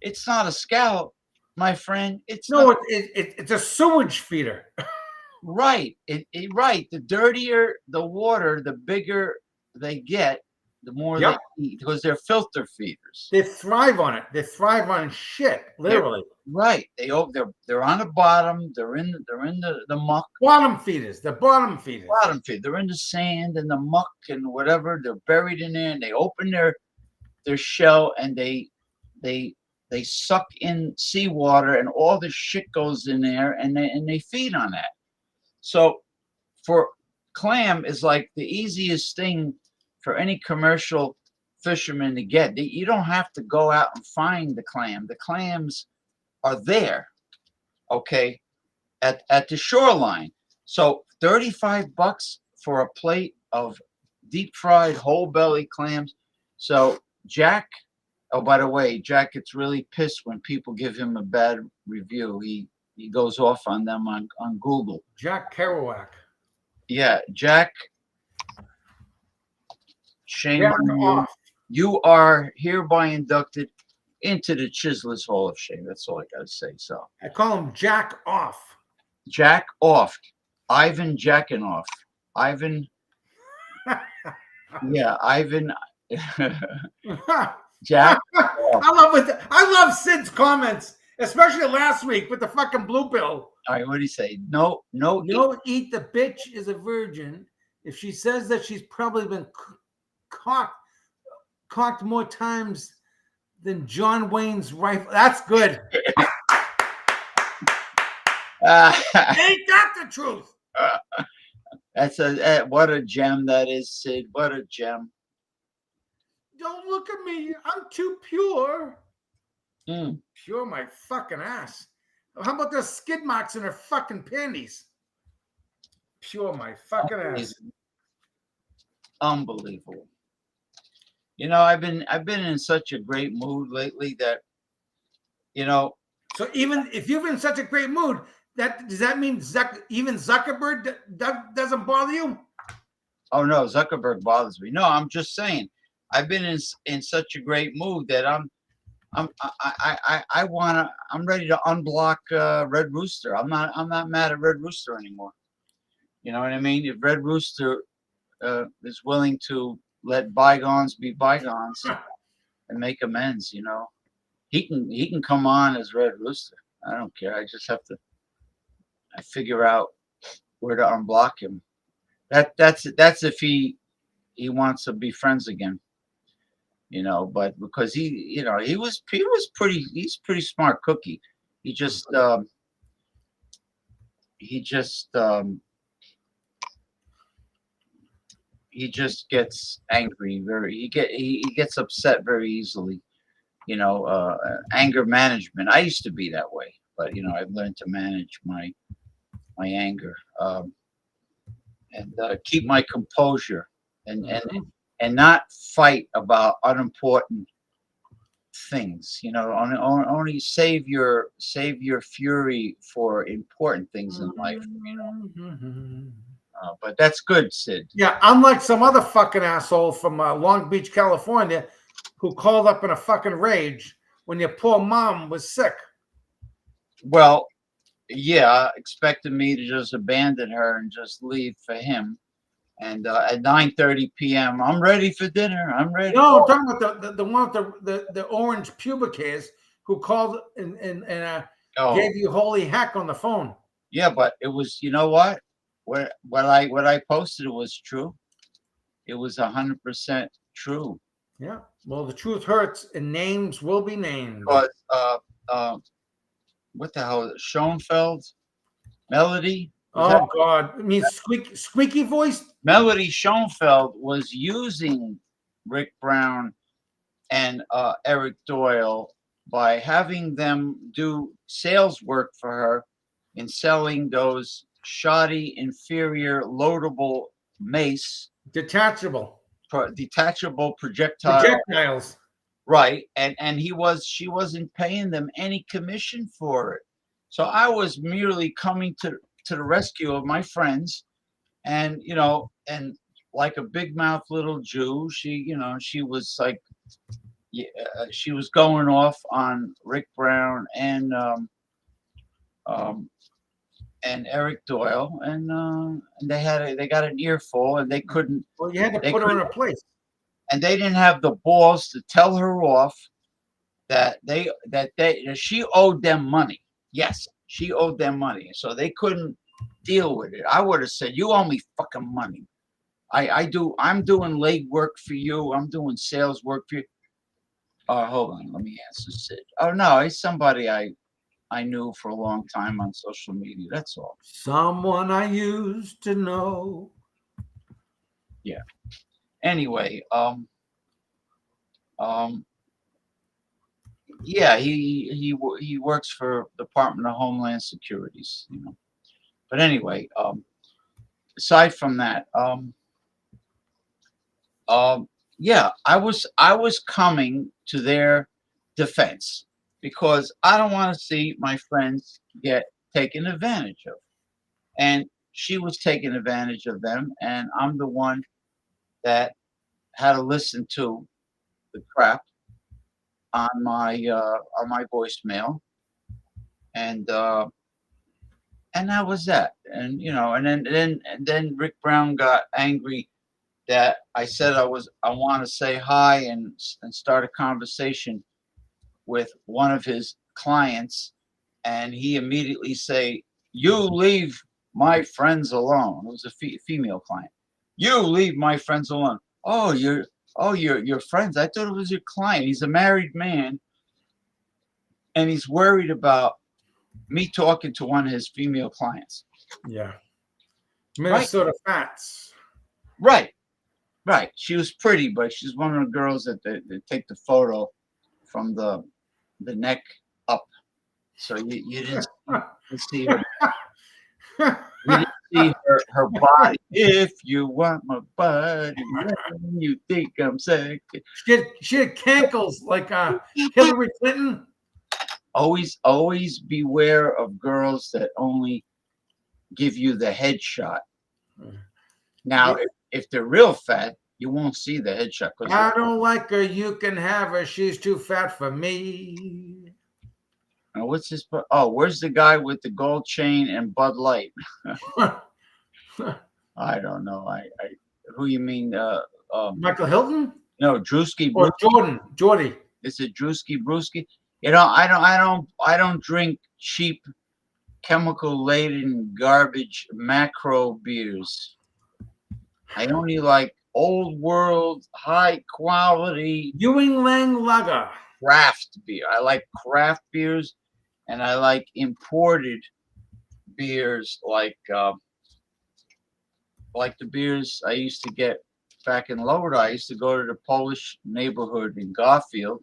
Speaker 2: It's not a scallop, my friend. It's
Speaker 3: It's a sewage feeder.
Speaker 2: right. Right. The dirtier the water, the bigger they get, the more they eat, because they're filter feeders.
Speaker 3: They thrive on it. They thrive on shit, literally.
Speaker 2: Right. They're on the bottom. They're in the muck.
Speaker 3: Bottom feeders. The bottom feeders.
Speaker 2: Bottom feed. They're in the sand and the muck and whatever. They're buried in there, and they open their shell, and they suck in seawater, and all the shit goes in there, and they feed on that. So for clam is like the easiest thing for any commercial fisherman to get. You don't have to go out and find the clam. The clams are there, okay, at the shoreline. So $35 for a plate of deep fried whole belly clams. So Jack, oh, by the way, Jack gets really pissed when people give him a bad review. He goes off on them on Google.
Speaker 3: Jack Kerouac.
Speaker 2: Yeah, Jack. Shame
Speaker 3: Jack
Speaker 2: on you.
Speaker 3: off.
Speaker 2: You are hereby inducted into the Chislets Hall of Shame. That's all I gotta say. So
Speaker 3: I call him Jack off.
Speaker 2: Jack off. Ivan jacking off. Ivan. Yeah, Ivan. Jack.
Speaker 3: I love Sid's comments, especially last week with the fucking blue pill.
Speaker 2: All right, what do you say? No.
Speaker 3: Eat the bitch is a virgin. If she says that, she's probably been cocked more times than John Wayne's rifle. That's good. Ain't that the truth?
Speaker 2: That's what a gem that is, Sid. What a gem.
Speaker 3: Don't look at me. I'm too pure.
Speaker 2: Mm.
Speaker 3: Pure my fucking ass. How about those skid marks in her fucking panties? Pure my fucking ass.
Speaker 2: Unbelievable. I've been in such a great mood lately that,
Speaker 3: So even if you've been in such a great mood, does that mean even Zuckerberg doesn't bother you?
Speaker 2: Oh no, Zuckerberg bothers me. No, I'm just saying, I've been in such a great mood that I'm ready to unblock Red Rooster. I'm not mad at Red Rooster anymore. You know what I mean? If Red Rooster is willing to let bygones be bygones and make amends, you know, he can come on as Red Rooster. I don't care. I just have to figure out where to unblock him. That's if he wants to be friends again, you know. But because he's pretty smart cookie. He just he just gets angry he gets upset very easily, you know. Anger management. I used to be that way, but you know, I've learned to manage my anger, and keep my composure, and not fight about unimportant things, you know. Only save your fury for important things in life. But that's good, Sid.
Speaker 3: Yeah, unlike some other fucking asshole from Long Beach, California, who called up in a fucking rage when your poor mom was sick.
Speaker 2: Well, yeah, expected me to just abandon her and just leave for him. And at 9:30 p.m., I'm ready for dinner. I'm ready.
Speaker 3: No, I'm talking about the one with the orange pubic hairs who called and gave you holy heck on the phone.
Speaker 2: Yeah, but it was, you know what? What I posted was true. It was 100% true.
Speaker 3: Yeah. Well, the truth hurts, and names will be named.
Speaker 2: But what the hell? Schoenfeld, Melody.
Speaker 3: Oh God! I mean, squeaky voice.
Speaker 2: Melody Schoenfeld was using Rick Brown and Eric Doyle by having them do sales work for her in selling those shoddy, inferior, loadable mace,
Speaker 3: Detachable
Speaker 2: projectiles. Right, and she wasn't paying them any commission for it. So I was merely coming to the rescue of my friends, and you know, and like a big mouth little Jew, she was like, she was going off on Rick Brown and Eric Doyle, and they got an earful, and they couldn't.
Speaker 3: Well, you had to put her in her place.
Speaker 2: And they didn't have the balls to tell her off that she owed them money. Yes, she owed them money, so they couldn't deal with it. I would have said, "You owe me fucking money. I'm doing leg work for you. I'm doing sales work for you." Hold on, let me answer Sid. Oh no, he's somebody I knew for a long time on social media. That's all.
Speaker 3: Someone I used to know.
Speaker 2: Yeah. Anyway, yeah, he works for Department of Homeland Securities, you know. But anyway, aside from that, yeah, I was coming to their defense because I don't want to see my friends get taken advantage of, and she was taking advantage of them, and I'm the one that had to listen to the crap on my voicemail, and that was that. And you know, and then Rick Brown got angry that I said I want to say hi and start a conversation with one of his clients, and he immediately say, "You leave my friends alone." It was a female client. "You leave my friends alone." Oh, your friends. I thought it was your client. He's a married man, and he's worried about me talking to one of his female clients.
Speaker 3: Yeah. Minnesota Fats.
Speaker 2: Right. She was pretty, but she's one of the girls that take the photo from the neck up. So you didn't see her. You didn't see her body. If you want my body, you think I'm sexy.
Speaker 3: She had cankles like Hillary Clinton.
Speaker 2: Always beware of girls that only give you the headshot. Now, if they're real fat, you won't see the headshot.
Speaker 3: I don't like her. You can have her. She's too fat for me.
Speaker 2: What's this? Oh, where's the guy with the gold chain and Bud Light? I don't know. Who you mean?
Speaker 3: Michael Hilton
Speaker 2: No, Drewski.
Speaker 3: or Jordan? Jordy.
Speaker 2: Is it Drewski Brewski? I don't drink cheap, chemical laden garbage macro beers. I only like old world, high quality
Speaker 3: Ewing Lang Lager.
Speaker 2: craft beer. I like craft beers, and I like imported beers like the beers I used to get back in Lower. I used to go to the Polish neighborhood in Garfield,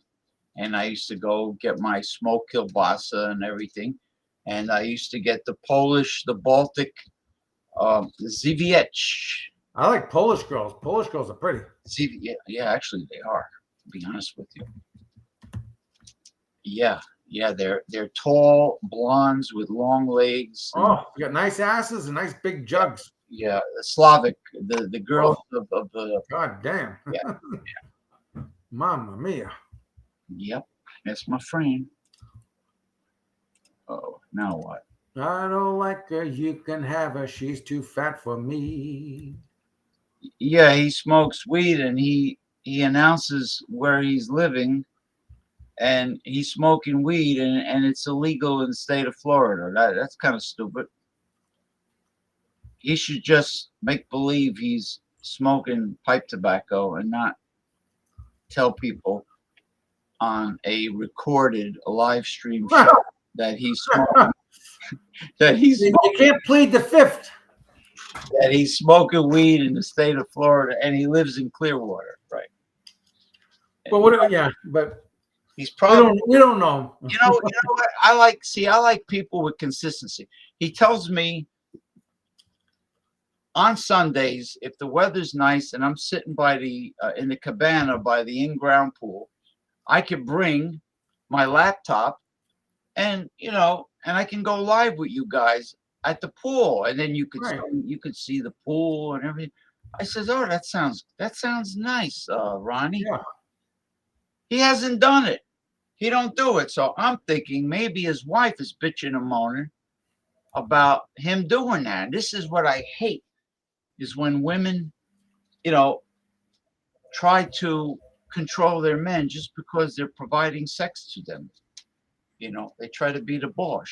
Speaker 2: and I used to go get my smoked kielbasa and everything. And I used to get the Baltic, Żywiec.
Speaker 3: I like Polish girls. Polish girls are pretty.
Speaker 2: Yeah, actually they are, to be honest with you. Yeah, they're tall blondes with long legs.
Speaker 3: Oh, you got nice asses and nice big jugs.
Speaker 2: Yeah, Slavic, the girls of the.
Speaker 3: God damn.
Speaker 2: Yeah.
Speaker 3: Mamma mia.
Speaker 2: Yep, that's my friend. Oh, now what?
Speaker 3: I don't like her. You can have her. She's too fat for me.
Speaker 2: Yeah, he smokes weed, and he announces where he's living, and he's smoking weed, and it's illegal in the state of Florida. That's kind of stupid. He should just make believe he's smoking pipe tobacco and not tell people on a recorded live stream show that he's smoking.
Speaker 3: You can't plead the fifth.
Speaker 2: That he's smoking weed in the state of Florida, and he lives in Clearwater, right?
Speaker 3: But what? Yeah, but
Speaker 2: He's probably.
Speaker 3: we don't know.
Speaker 2: You know what? I like people with consistency. He tells me on Sundays, if the weather's nice and I'm sitting by in the cabana by the in-ground pool, I could bring my laptop and I can go live with you guys at the pool, and then you could see the pool and everything. I says, "Oh, that sounds nice, Ronnie."
Speaker 3: Yeah.
Speaker 2: He hasn't done it. He don't do it. So I'm thinking maybe his wife is bitching and moaning about him doing that. And this is what I hate, is when women, try to control their men just because they're providing sex to them. They try to be the boss.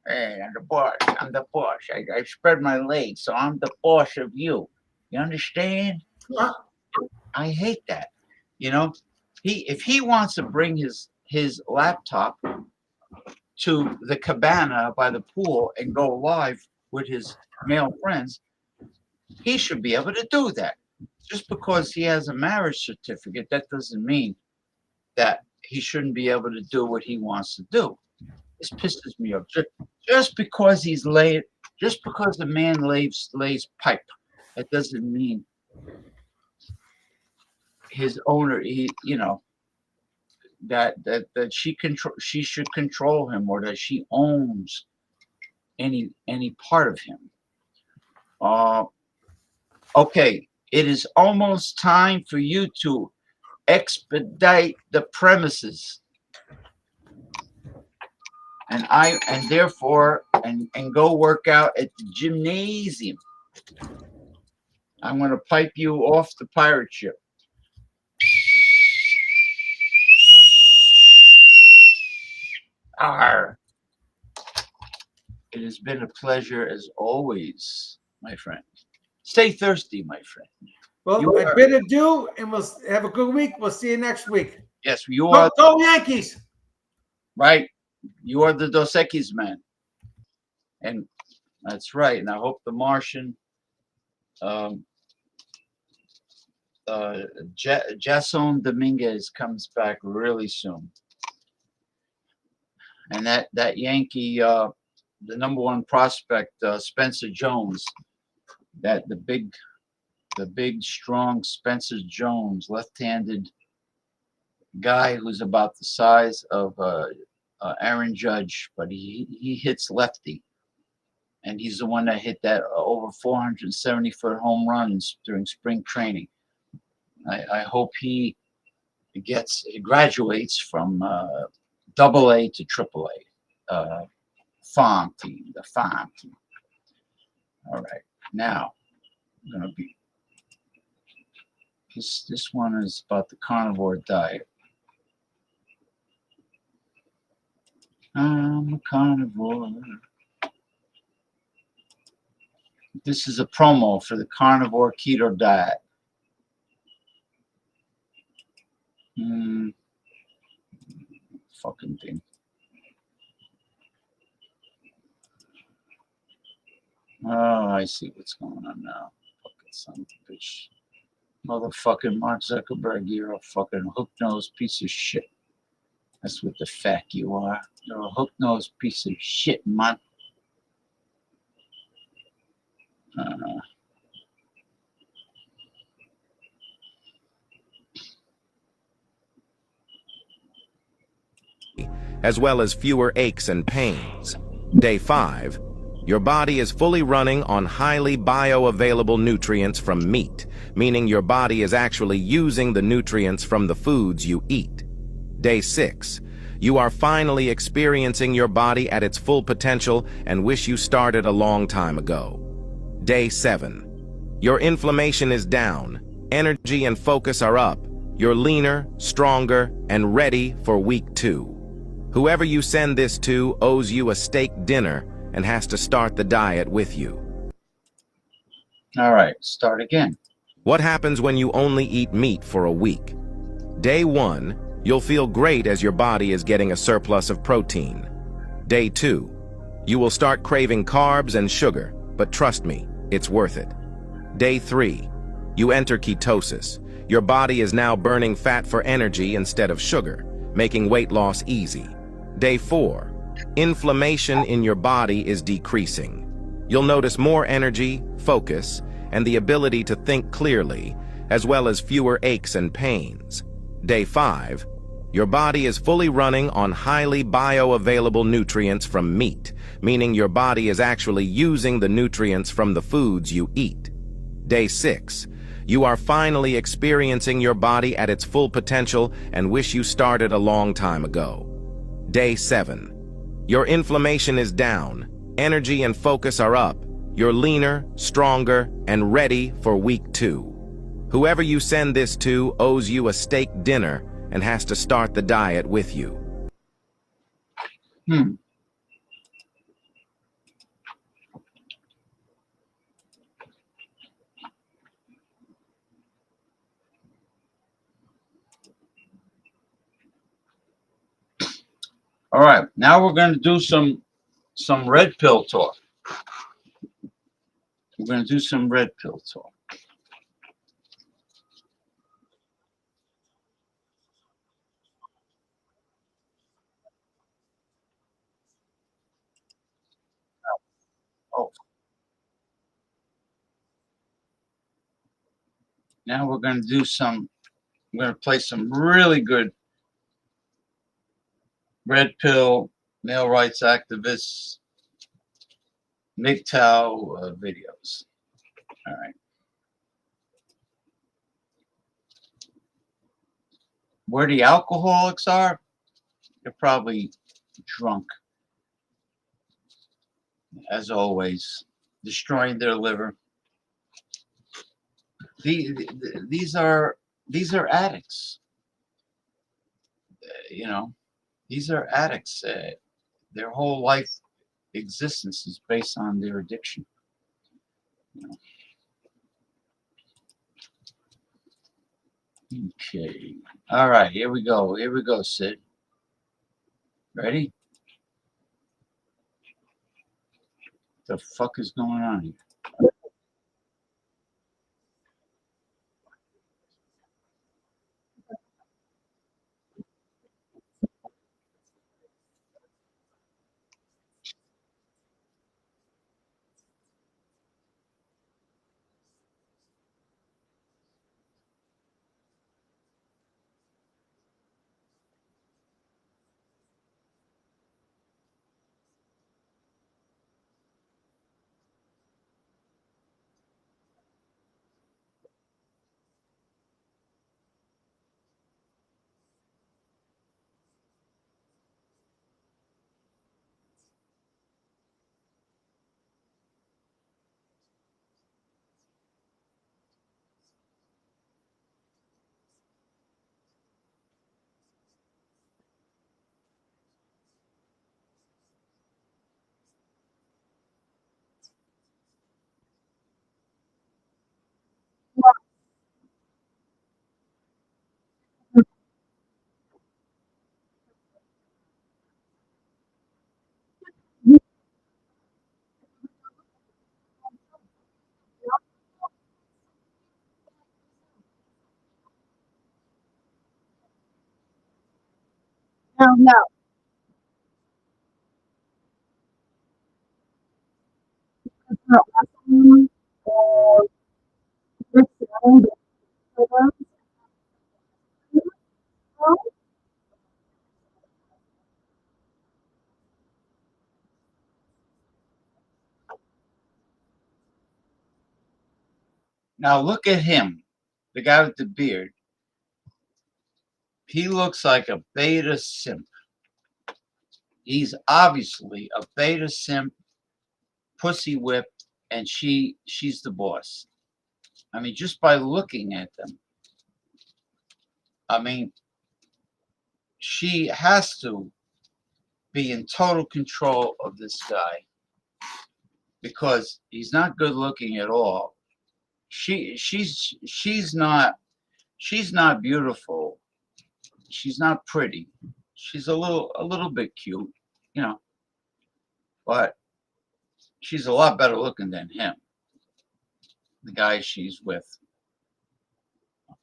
Speaker 2: Hey, I'm the boss. I'm the boss. I spread my legs, so I'm the boss of you. You understand?
Speaker 3: Yeah.
Speaker 2: I hate that. If he wants to bring his laptop to the cabana by the pool and go live with his male friends, he should be able to do that. Just because he has a marriage certificate, that doesn't mean that he shouldn't be able to do what he wants to do. This pisses me off. Just because the man lays pipe, that doesn't mean his owner, that she should control him, or that she owns any part of him. Okay, it is almost time for you to expedite the premises, and therefore go work out at the gymnasium. I'm going to pipe you off the pirate ship. Arr. It has been a pleasure as always, my friend. Stay thirsty, my friend.
Speaker 3: Well, I bid adieu, and we'll have a good week. We'll see you next week.
Speaker 2: Yes, you are.
Speaker 3: Go Yankees!
Speaker 2: Right. You are the Dos Equis man. And that's right. And I hope the Martian, Jason Dominguez comes back really soon. And that Yankee, the number one prospect, Spencer Jones, the big, strong Spencer Jones, left-handed guy who's about the size of Aaron Judge, but he hits lefty, and he's the one that hit that over 470-foot home runs during spring training. I hope he graduates from AA to AAA, farm team, the farm team. All right, now
Speaker 1: gonna be this one is about the carnivore diet. I'm a carnivore. This is a promo for the carnivore keto diet. Fucking thing. Oh, I see what's going on now. Fucking son of a bitch. Motherfucking Mark Zuckerberg, you're a fucking hook-nosed piece of shit. That's what the fuck you are. You're a hook-nosed piece of shit, man.
Speaker 4: As well as fewer aches and pains. Day 5. Your body is fully running on highly bioavailable nutrients from meat, meaning your body is actually using the nutrients from the foods you eat. Day 6. You are finally experiencing your body at its full potential and wish you started a long time ago. Day 7. Your inflammation is down, energy and focus are up, you're leaner, stronger, and ready for week 2. Whoever you send this to owes you a steak dinner and has to start the diet with you.
Speaker 1: All right, start again.
Speaker 4: What happens when you only eat meat for a week? Day 1, you'll feel great as your body is getting a surplus of protein. Day 2, you will start craving carbs and sugar, but trust me, it's worth it. Day 3, you enter ketosis. Your body is now burning fat for energy instead of sugar, making weight loss easy. Day 4, inflammation in your body is decreasing. You'll notice more energy, focus, and the ability to think clearly, as well as fewer aches and pains. Day 5, your body is fully running on highly bioavailable nutrients from meat, meaning your body is actually using the nutrients from the foods you eat. Day 6, you are finally experiencing your body at its full potential and wish you started a long time ago. Day 7, your inflammation is down, energy and focus are up, you're leaner, stronger, and ready for week 2. Whoever you send this to owes you a steak dinner and has to start the diet with you.
Speaker 1: All right, now we're going to do some red pill talk. We're going to do some red pill talk. Oh. Now we're going to do I'm going to play some really good red pill, male rights activists, MGTOW videos. All right. Where the alcoholics are, they're probably drunk, as always, destroying their liver. These are addicts. You know, these are addicts. Their whole life existence is based on their addiction. You know. Okay. All right. Here we go. Here we go, Sid. Ready? The fuck is going on here?
Speaker 5: No, no. They're awesome. They're selling the programs.
Speaker 2: Now look at him, the guy with the beard. He looks like a beta simp. He's obviously a beta simp, pussy whip, and she's the boss. I mean, just by looking at them. I mean, she has to be in total control of this guy because he's not good looking at all. She's not beautiful. She's not pretty. She's a little bit cute, you know, but she's a lot better looking than him, the guy she's with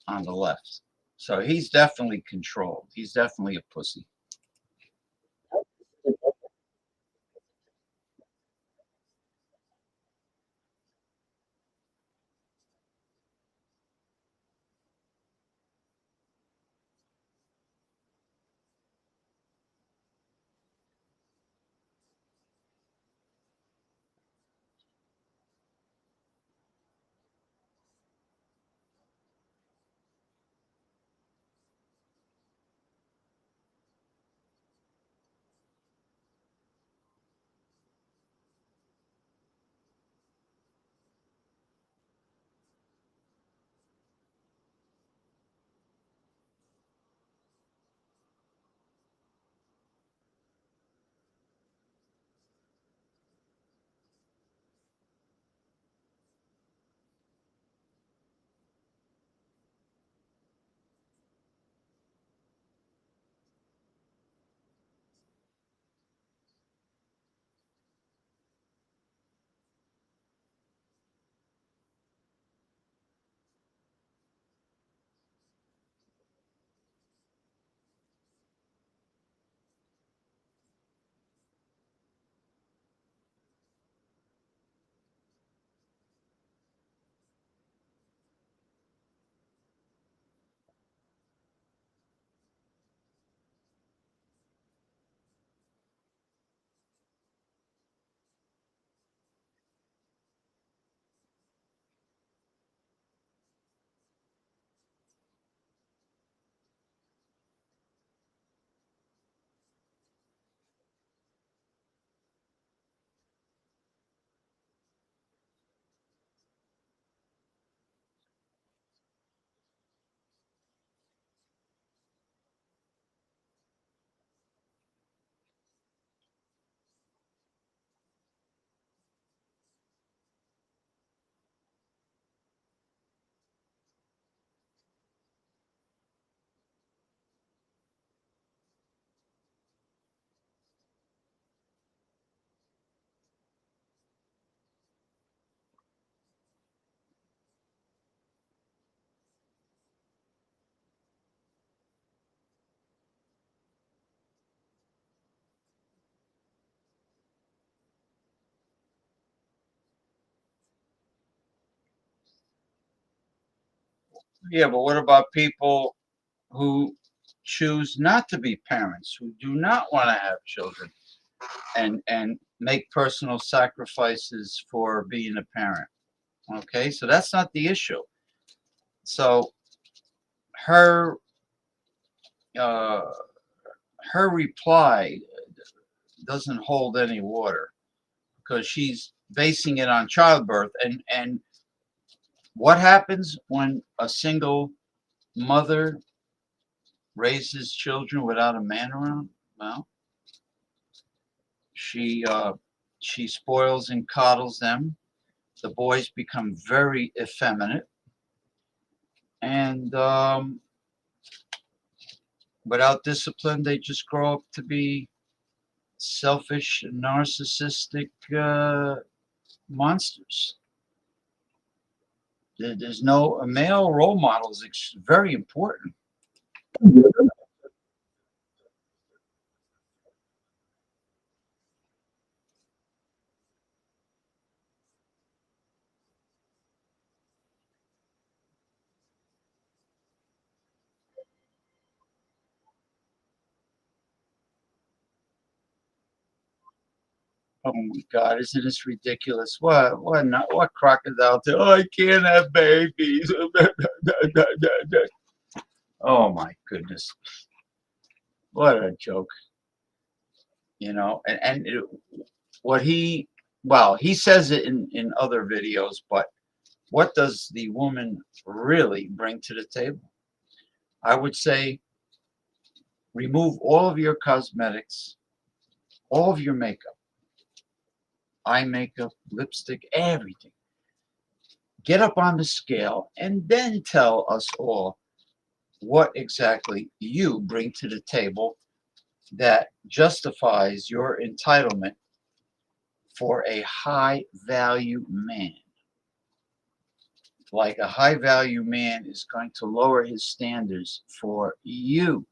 Speaker 2: on the left. So he's definitely controlled. He's definitely a pussy. Yeah, but what about people who choose not to be parents, who do not want to have children and make personal sacrifices for being a parent? Okay, so that's not the issue. So her uh, her reply doesn't hold any water because she's basing it on childbirth and what happens when a single mother raises children without a man around? Well, she she spoils and coddles them. The boys become very effeminate, and without discipline, they just grow up to be selfish, narcissistic monsters. There's no a male role model is very important.
Speaker 1: Oh my God, isn't this ridiculous? What crocodile? Oh, I can't have babies. Oh my goodness. What a joke. You know, what he, well, he says it in other videos, but what does the woman really bring to the table? I would say remove all of your cosmetics, all of your makeup, eye makeup, lipstick, everything. Get up on the scale and then tell us all what exactly you bring to the table that justifies your entitlement for a high value man. Like a high value man is going to lower his standards for you.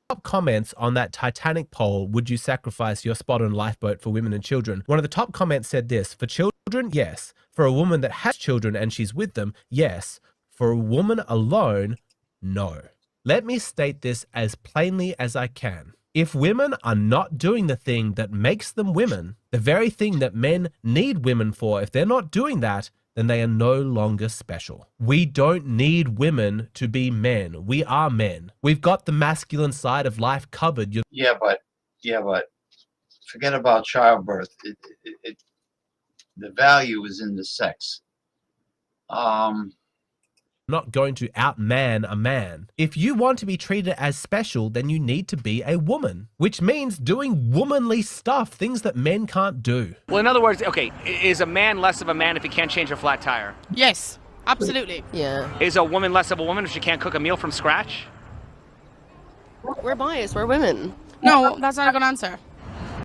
Speaker 6: Top comments on that Titanic poll, would you sacrifice your spot on lifeboat for women and children? One of the top comments said this: for children, yes. For a woman that has children and she's with them, yes. For a woman alone, no. Let me state this as plainly as I can. If women are not doing the thing that makes them women, the very thing that men need women for, if they're not doing that, then they are no longer special. We don't need women to be men. We are men. We've got the masculine side of life covered. You're
Speaker 1: Yeah, but forget about childbirth. The value is in the sex.
Speaker 6: not going to outman a man. If you want to be treated as special, then you need to be a woman, which means doing womanly stuff, things that men can't do.
Speaker 7: Well, in other words, okay, is a man less of a man if he can't change a flat tire?
Speaker 8: Yes, absolutely.
Speaker 9: Yeah.
Speaker 7: Is a woman less of a woman if she can't cook a meal from scratch?
Speaker 9: We're biased. We're women.
Speaker 8: No, that's not a good answer.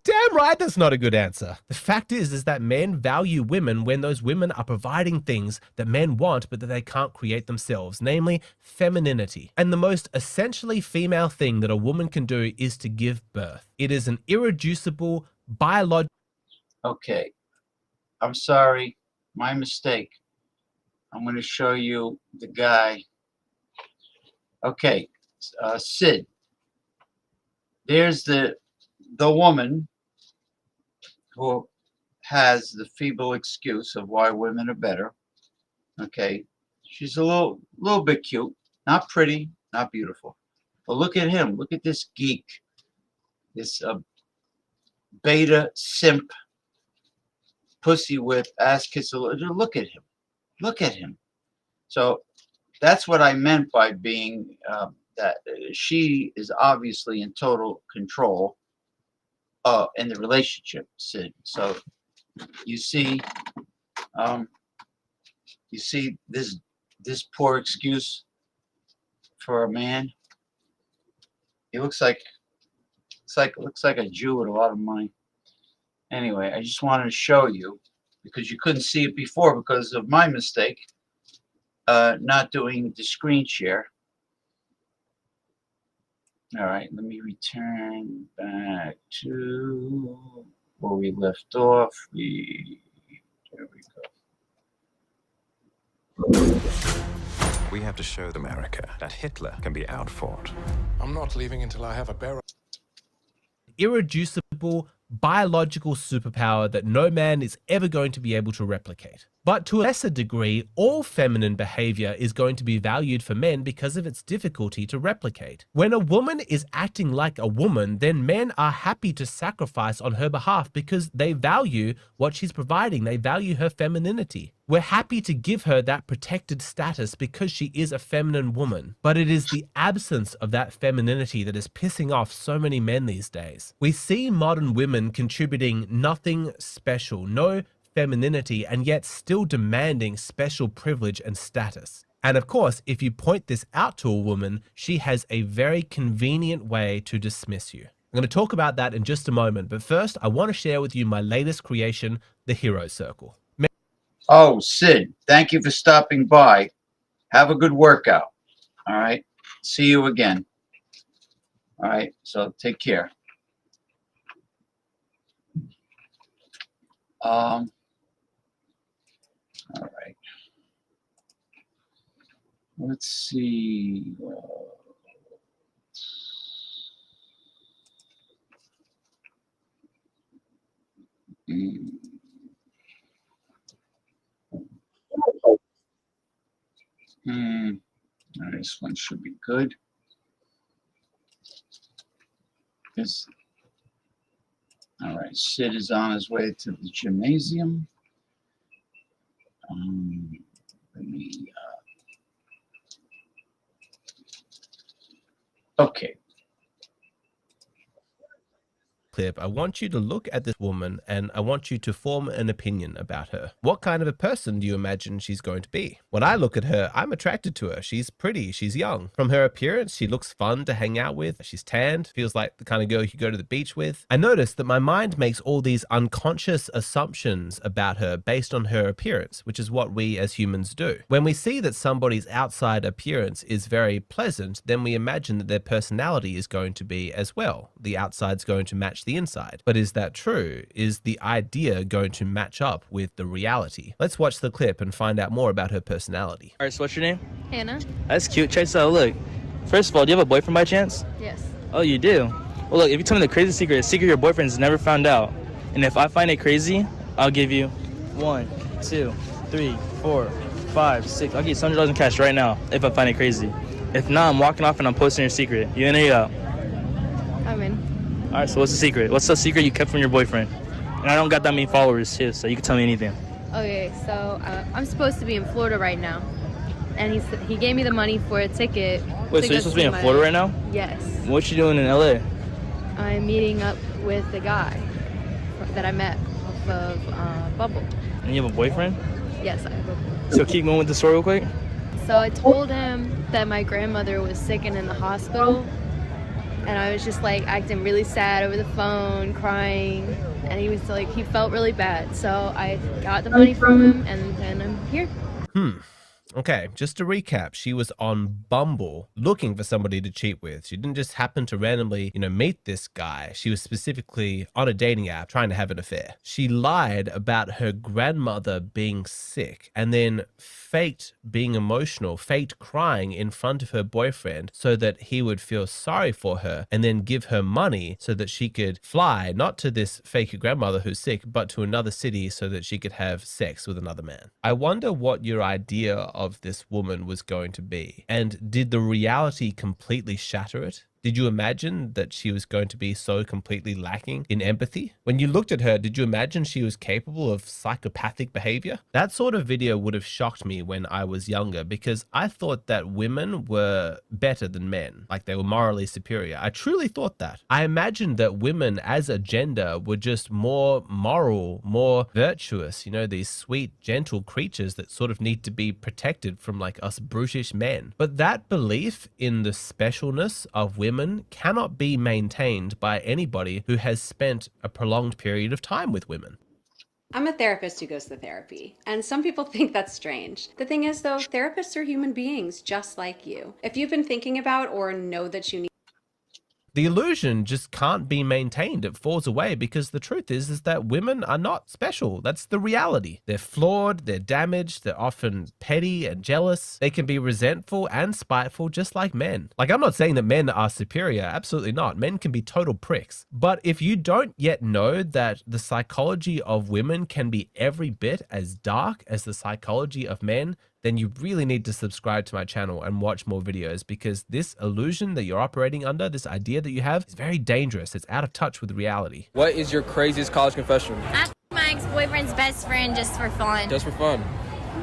Speaker 6: Damn right that's not a good answer. The fact is that men value women when those women are providing things that men want but that they can't create themselves, namely femininity. And the most essentially female thing that a woman can do is to give birth. It is an irreducible biological...
Speaker 1: Okay, I'm sorry, my mistake. I'm going to show you the guy. Okay, Sid. There's the woman who has the feeble excuse of why women are better. Okay, she's a little bit cute, not pretty, not beautiful. But look at him. Look at this geek, this beta simp, pussy whip, ass kisser. Look at him. Look at him. So that's what I meant by being that she is obviously in total control in the relationship, Sid. So you see this poor excuse for a man. He looks like a Jew with a lot of money. Anyway, I just wanted to show you because you couldn't see it before because of my mistake, not doing the screen share. All right, let me return back to where we left off. There we go.
Speaker 10: We have to show America that Hitler can be outfought.
Speaker 11: I'm not leaving until I have a barrel.
Speaker 6: Irreducible biological superpower that no man is ever going to be able to replicate. But to a lesser degree, all feminine behavior is going to be valued for men because of its difficulty to replicate. When a woman is acting like a woman, then men are happy to sacrifice on her behalf because they value what she's providing. They value her femininity. We're happy to give her that protected status because she is a feminine woman. But it is the absence of that femininity that is pissing off so many men these days. We see modern women contributing nothing special, no femininity, and yet still demanding special privilege and status. And of course, if you point this out to a woman, she has a very convenient way to dismiss you. I'm going to talk about that in just a moment, but first, I want to share with you my latest creation, the Hero Circle.
Speaker 2: Oh, Sid, thank you for stopping by. Have a good workout. All right. See you again. All right. So take care. All right. Let's see. All right, this one should be good. All right, Sid is on his way to the gymnasium. Let me. Okay.
Speaker 6: Clip, I want you to look at this woman and I want you to form an opinion about her. What kind of a person do you imagine she's going to be? When I look at her, I'm attracted to her. She's pretty, she's young. From her appearance, she looks fun to hang out with. She's tanned, feels like the kind of girl you could go to the beach with. I notice that my mind makes all these unconscious assumptions about her based on her appearance, which is what we as humans do. When we see that somebody's outside appearance is very pleasant, then we imagine that their personality is going to be as well. The outside's going to match the inside. But is that true? Is the idea going to match up with the reality? Let's watch the clip and find out more about her personality.
Speaker 12: All right, so what's your name?
Speaker 9: Hannah?
Speaker 12: That's cute. Check this out. Look, first of all, do you have a boyfriend by chance?
Speaker 9: Yes.
Speaker 12: Oh, you do? Well, look, if you tell me the crazy secret, a secret your boyfriend's never found out. And if I find it crazy, I'll give you 1, 2, 3, 4, 5, 6. I'll give you $100 in cash right now if I find it crazy. If not, I'm walking off and I'm posting your secret. You in or you out?
Speaker 9: I'm in.
Speaker 12: All right, so what's the secret? What's the secret you kept from your boyfriend? And I don't got that many followers too, so you can tell me anything.
Speaker 9: Okay, so I'm supposed to be in Florida right now. And he gave me the money for a ticket.
Speaker 12: Wait, so you're supposed to be in Florida right now?
Speaker 9: Yes.
Speaker 12: What you doing in LA?
Speaker 9: I'm meeting up with the guy that I met off of Bumble.
Speaker 12: And you have a boyfriend?
Speaker 9: Yes, I have a boyfriend.
Speaker 12: So keep going with the story real quick.
Speaker 9: So I told him that my grandmother was sick and in the hospital. And I was just like acting really sad over the phone, crying. And he was like, he felt really bad. So I got the money from him and then I'm here.
Speaker 6: Okay, just to recap, she was on Bumble looking for somebody to cheat with. She didn't just happen to randomly, meet this guy. She was specifically on a dating app trying to have an affair. She lied about her grandmother being sick and then faked being emotional, faked crying in front of her boyfriend so that he would feel sorry for her and then give her money so that she could fly, not to this fake grandmother who's sick, but to another city so that she could have sex with another man. I wonder what your idea of this woman was going to be. And did the reality completely shatter it? Did you imagine that she was going to be so completely lacking in empathy? When you looked at her, did you imagine she was capable of psychopathic behavior? That sort of video would have shocked me when I was younger because I thought that women were better than men, like they were morally superior. I truly thought that. I imagined that women as a gender were just more moral, more virtuous, these sweet, gentle creatures that sort of need to be protected from like us brutish men. But that belief in the specialness of women cannot be maintained by anybody who has spent a prolonged period of time with women.
Speaker 13: I'm a therapist who goes to therapy, and some people think that's strange. The thing is, though, therapists are human beings just like you. If you've been thinking about or know that you need
Speaker 6: The illusion just can't be maintained. It falls away because the truth is that women are not special. That's the reality. They're flawed, they're damaged, they're often petty and jealous. They can be resentful and spiteful just like men. Like, I'm not saying that men are superior, absolutely not. Men can be total pricks. But if you don't yet know that the psychology of women can be every bit as dark as the psychology of men, then you really need to subscribe to my channel and watch more videos because this illusion that you're operating under, this idea that you have, is very dangerous. It's out of touch with reality.
Speaker 14: What is your craziest college confession?
Speaker 15: I f my ex-boyfriend's best friend just for fun.
Speaker 14: Just for fun?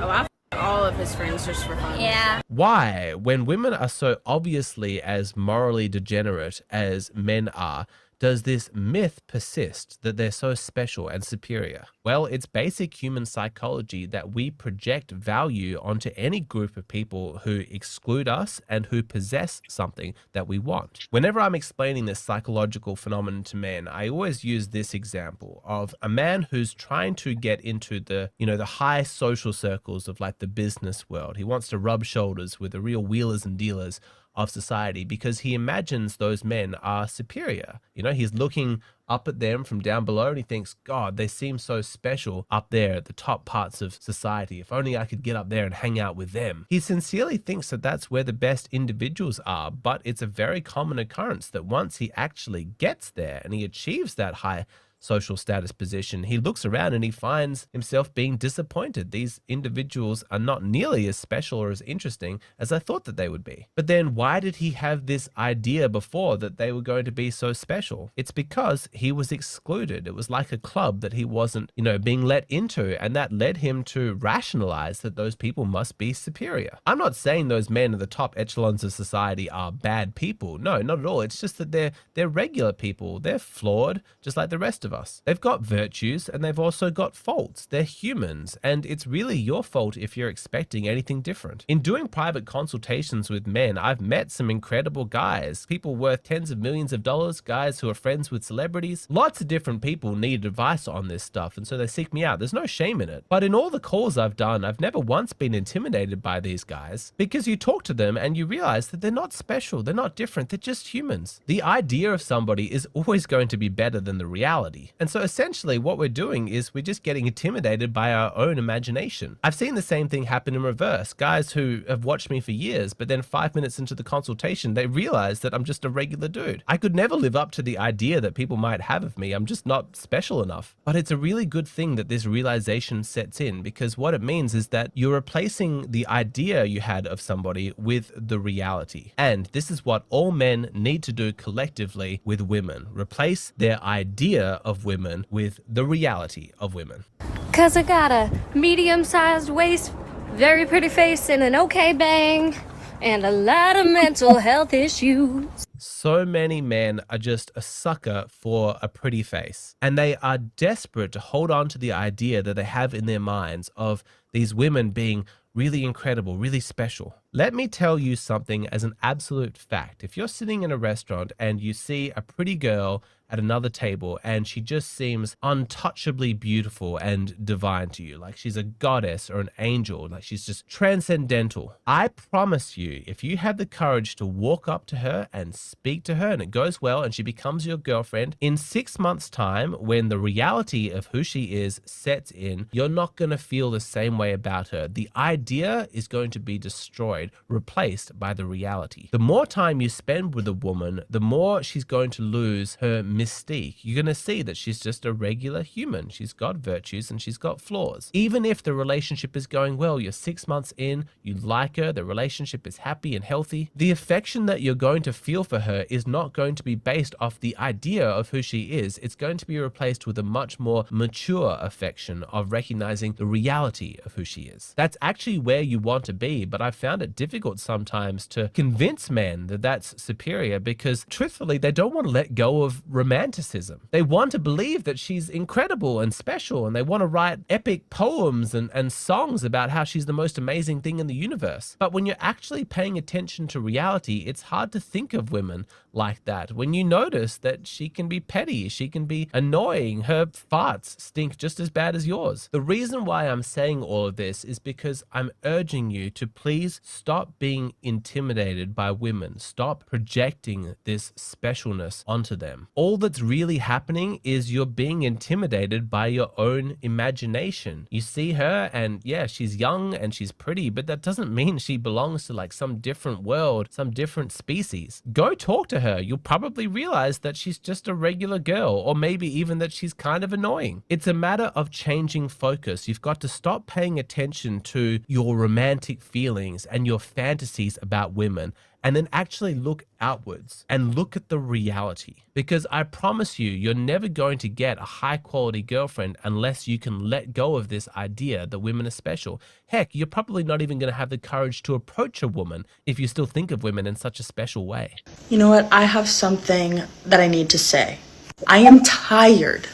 Speaker 8: Oh, I f all of his friends just for fun.
Speaker 15: Yeah.
Speaker 6: Why, when women are so obviously as morally degenerate as men are, does this myth persist that they're so special and superior? Well, it's basic human psychology that we project value onto any group of people who exclude us and who possess something that we want. Whenever I'm explaining this psychological phenomenon to men, I always use this example of a man who's trying to get into the high social circles of like the business world. He wants to rub shoulders with the real wheelers and dealers of society because he imagines those men are superior. He's looking up at them from down below and he thinks, God, they seem so special up there at the top parts of society. If only I could get up there and hang out with them. He sincerely thinks that that's where the best individuals are, but it's a very common occurrence that once he actually gets there and he achieves that high social status position, he looks around and he finds himself being disappointed. These individuals are not nearly as special or as interesting as I thought that they would be. But then why did he have this idea before that they were going to be so special? It's because he was excluded. It was like a club that he wasn't, being let into, and that led him to rationalize that those people must be superior. I'm not saying those men at the top echelons of society are bad people. No, not at all. It's just that they're regular people. They're flawed, just like the rest of us. They've got virtues and they've also got faults. They're humans, and it's really your fault if you're expecting anything different. In doing private consultations with men, I've met some incredible guys, people worth tens of millions of dollars, guys who are friends with celebrities. Lots of different people need advice on this stuff, and so they seek me out. There's no shame in it. But in all the calls I've done, I've never once been intimidated by these guys, because you talk to them and you realize that they're not special, they're not different, they're just humans. The idea of somebody is always going to be better than the reality. And so essentially what we're doing is we're just getting intimidated by our own imagination. I've seen the same thing happen in reverse. Guys who have watched me for years, but then 5 minutes into the consultation, they realize that I'm just a regular dude. I could never live up to the idea that people might have of me. I'm just not special enough. But it's a really good thing that this realization sets in, because what it means is that you're replacing the idea you had of somebody with the reality. And this is what all men need to do collectively with women. Replace their idea of women with the reality of women.
Speaker 15: 'Cause I got a medium-sized waist, very pretty face, and an okay bang, and a lot of mental health issues.
Speaker 6: So many men are just a sucker for a pretty face, and they are desperate to hold on to the idea that they have in their minds of these women being really incredible, really special. Let me tell you something as an absolute fact. If you're sitting in a restaurant and you see a pretty girl at another table and she just seems untouchably beautiful and divine to you, like she's a goddess or an angel, like she's just transcendental, I promise you, if you have the courage to walk up to her and speak to her and it goes well and she becomes your girlfriend, in 6 months' time, when the reality of who she is sets in, you're not going to feel the same way about her. The idea is going to be destroyed, replaced by the reality. The more time you spend with a woman, the more she's going to lose her mystique. You're going to see that she's just a regular human. She's got virtues and she's got flaws. Even if the relationship is going well, you're 6 months in, you like her, the relationship is happy and healthy, the affection that you're going to feel for her is not going to be based off the idea of who she is. It's going to be replaced with a much more mature affection of recognizing the reality of who she is. That's actually where you want to be, but I've found it difficult sometimes to convince men that that's superior, because truthfully, they don't want to let go of romanticism. They want to believe that she's incredible and special, and they want to write epic poems and songs about how she's the most amazing thing in the universe. But when you're actually paying attention to reality, it's hard to think of women like that. When you notice that she can be petty, she can be annoying, her farts stink just as bad as yours. The reason why I'm saying all of this is because I'm urging you to please stop being intimidated by women. Stop projecting this specialness onto them. All that's really happening is you're being intimidated by your own imagination. You see her and yeah, she's young and she's pretty, but that doesn't mean she belongs to like some different world, some different species. Go talk to her. You'll probably realize that she's just a regular girl, or maybe even that she's kind of annoying. It's a matter of changing focus. You've got to stop paying attention to your romantic feelings and your fantasies about women, and then actually look outwards and look at the reality. Because I promise you, you're never going to get a high quality girlfriend unless you can let go of this idea that women are special. Heck, you're probably not even going to have the courage to approach a woman if you still think of women in such a special way.
Speaker 16: You know what? I have something that I need to say. I am tired.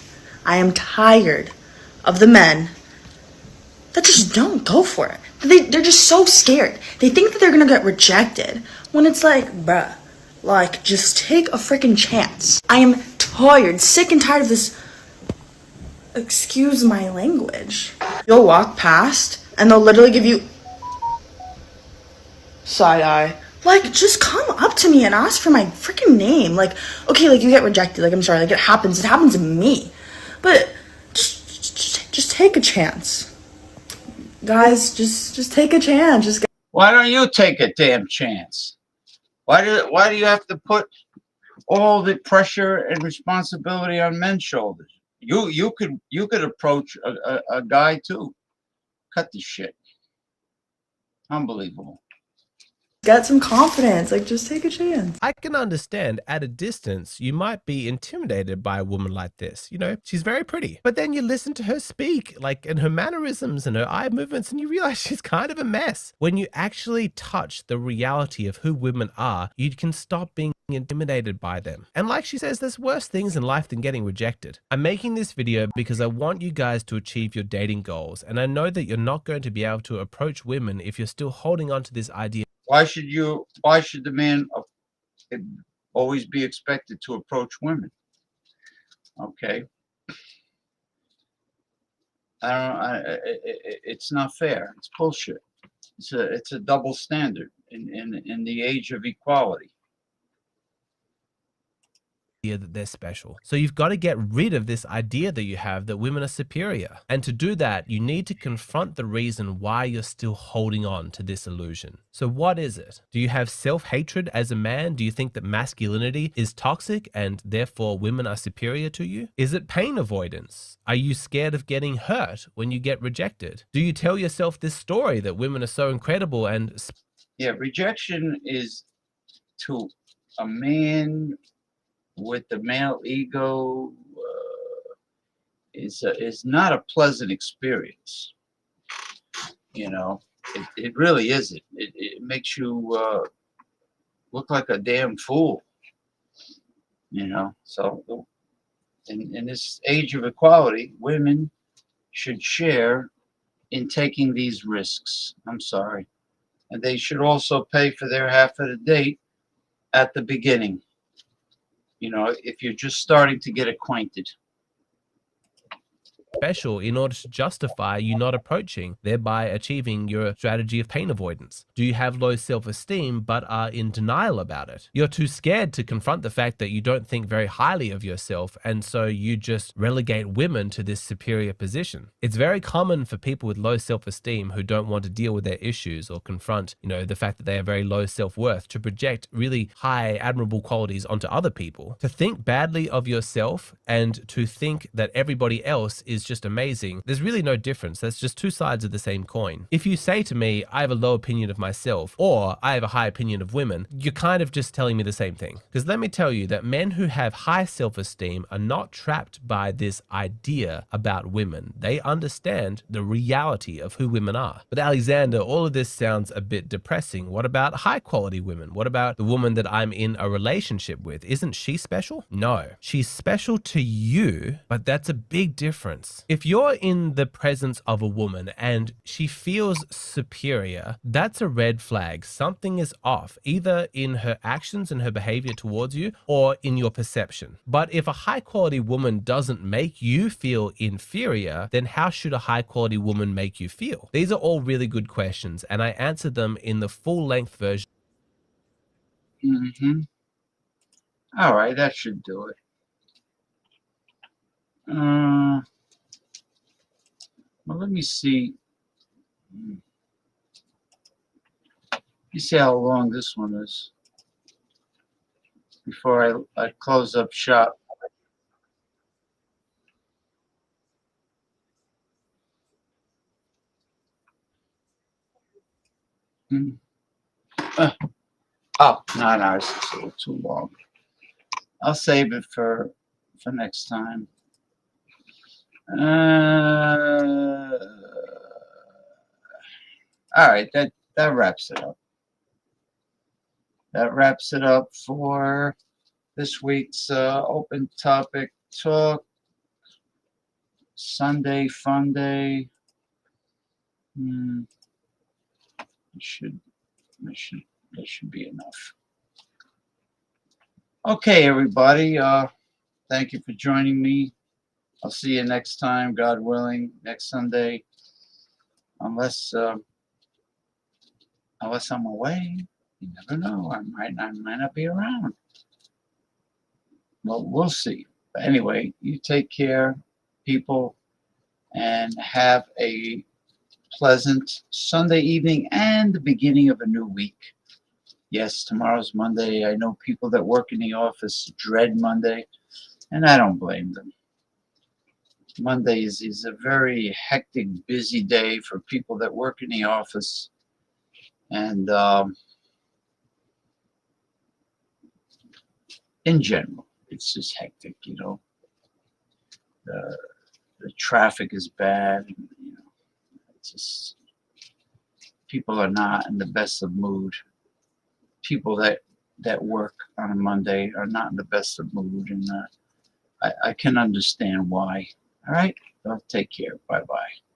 Speaker 16: I am tired of the men that just don't go for it. They're just so scared. They think that they're gonna get rejected when it's like, bruh, like, just take a freaking chance. I am tired, sick and tired of this, excuse my language. You'll walk past and they'll literally give you side eye. Like, just come up to me and ask for my freaking name. Like, okay, like, you get rejected. Like, I'm sorry, like, it happens. It happens to me. But just take a chance. Guys, just take a chance. Just
Speaker 2: Why don't you take a damn chance? Why do you have to put all the pressure and responsibility on men's shoulders? You could approach a guy too. Cut the shit. Unbelievable.
Speaker 16: get some confidence. Like, just take a chance.
Speaker 6: I can understand at a distance you might be intimidated by a woman like this. You know, she's very pretty. But then you listen to her speak, like, and her mannerisms and her eye movements, and you realize she's kind of a mess. When you actually touch the reality of who women are, you can stop being intimidated by them. And like she says, there's worse things in life than getting rejected. I'm making this video because I want you guys to achieve your dating goals, and I know that you're not going to be able to approach women if you're still holding on to this idea.
Speaker 2: Why should the man always be expected to approach women? Okay. It's not fair. It's bullshit. It's a double standard in the age of equality.
Speaker 6: That they're special. So you've got to get rid of this idea that you have that women are superior. And to do that, you need to confront the reason why you're still holding on to this illusion. So what is it? Do you have self-hatred as a man? Do you think that masculinity is toxic and therefore women are superior to you? Is it pain avoidance? Are you scared of getting hurt when you get rejected? Do you tell yourself this story that women are so incredible and...
Speaker 2: Yeah, rejection is to a man with the male ego is not a pleasant experience. You know, it really isn't. It makes you look like a damn fool. You know, so in this age of equality, women should share in taking these risks. I'm sorry. And they should also pay for their half of the date at the beginning. You know, if you're just starting to get acquainted.
Speaker 6: Special in order to justify you not approaching, thereby achieving your strategy of pain avoidance? Do you have low self-esteem but are in denial about it? You're too scared to confront the fact that you don't think very highly of yourself, and so you just relegate women to this superior position. It's very common for people with low self-esteem who don't want to deal with their issues or confront, you know, the fact that they have very low self-worth to project really high admirable qualities onto other people, to think badly of yourself and to think that everybody else is just amazing. There's really no difference. That's just two sides of the same coin. If you say to me, I have a low opinion of myself, or I have a high opinion of women, you're kind of just telling me the same thing. Because let me tell you that men who have high self-esteem are not trapped by this idea about women. They understand the reality of who women are. But Alexander, all of this sounds a bit depressing. What about high quality women? What about the woman that I'm in a relationship with? Isn't she special? No. She's special to you, but that's a big difference. If you're in the presence of a woman and she feels superior, that's a red flag. Something is off, either in her actions and her behavior towards you or in your perception. But if a high quality woman doesn't make you feel inferior, then how should a high quality woman make you feel? These are all really good questions, and I answered them in the full length version.
Speaker 2: All right, that should do it. Well, let me see. You see how long this one is before I close up shop. Oh, no, it's a little too long. I'll save it for next time. All right, that wraps it up. That wraps it up for
Speaker 1: this week's open topic talk. Sunday fun day. That should be enough. Okay, everybody. Thank you for joining me. I'll see you next time, God willing, next Sunday. Unless I'm away, you never know. I might not be around. Well, we'll see. But anyway, you take care, people, and have a pleasant Sunday evening and the beginning of a new week. Yes, tomorrow's Monday. I know people that work in the office dread Monday, and I don't blame them. Monday is a very hectic, busy day for people that work in the office. And in general, it's just hectic, you know. The traffic is bad. And, you know, it's just people are not in the best of mood. People that work on a Monday are not in the best of mood, and I can understand why. All right, well, take care. Bye bye.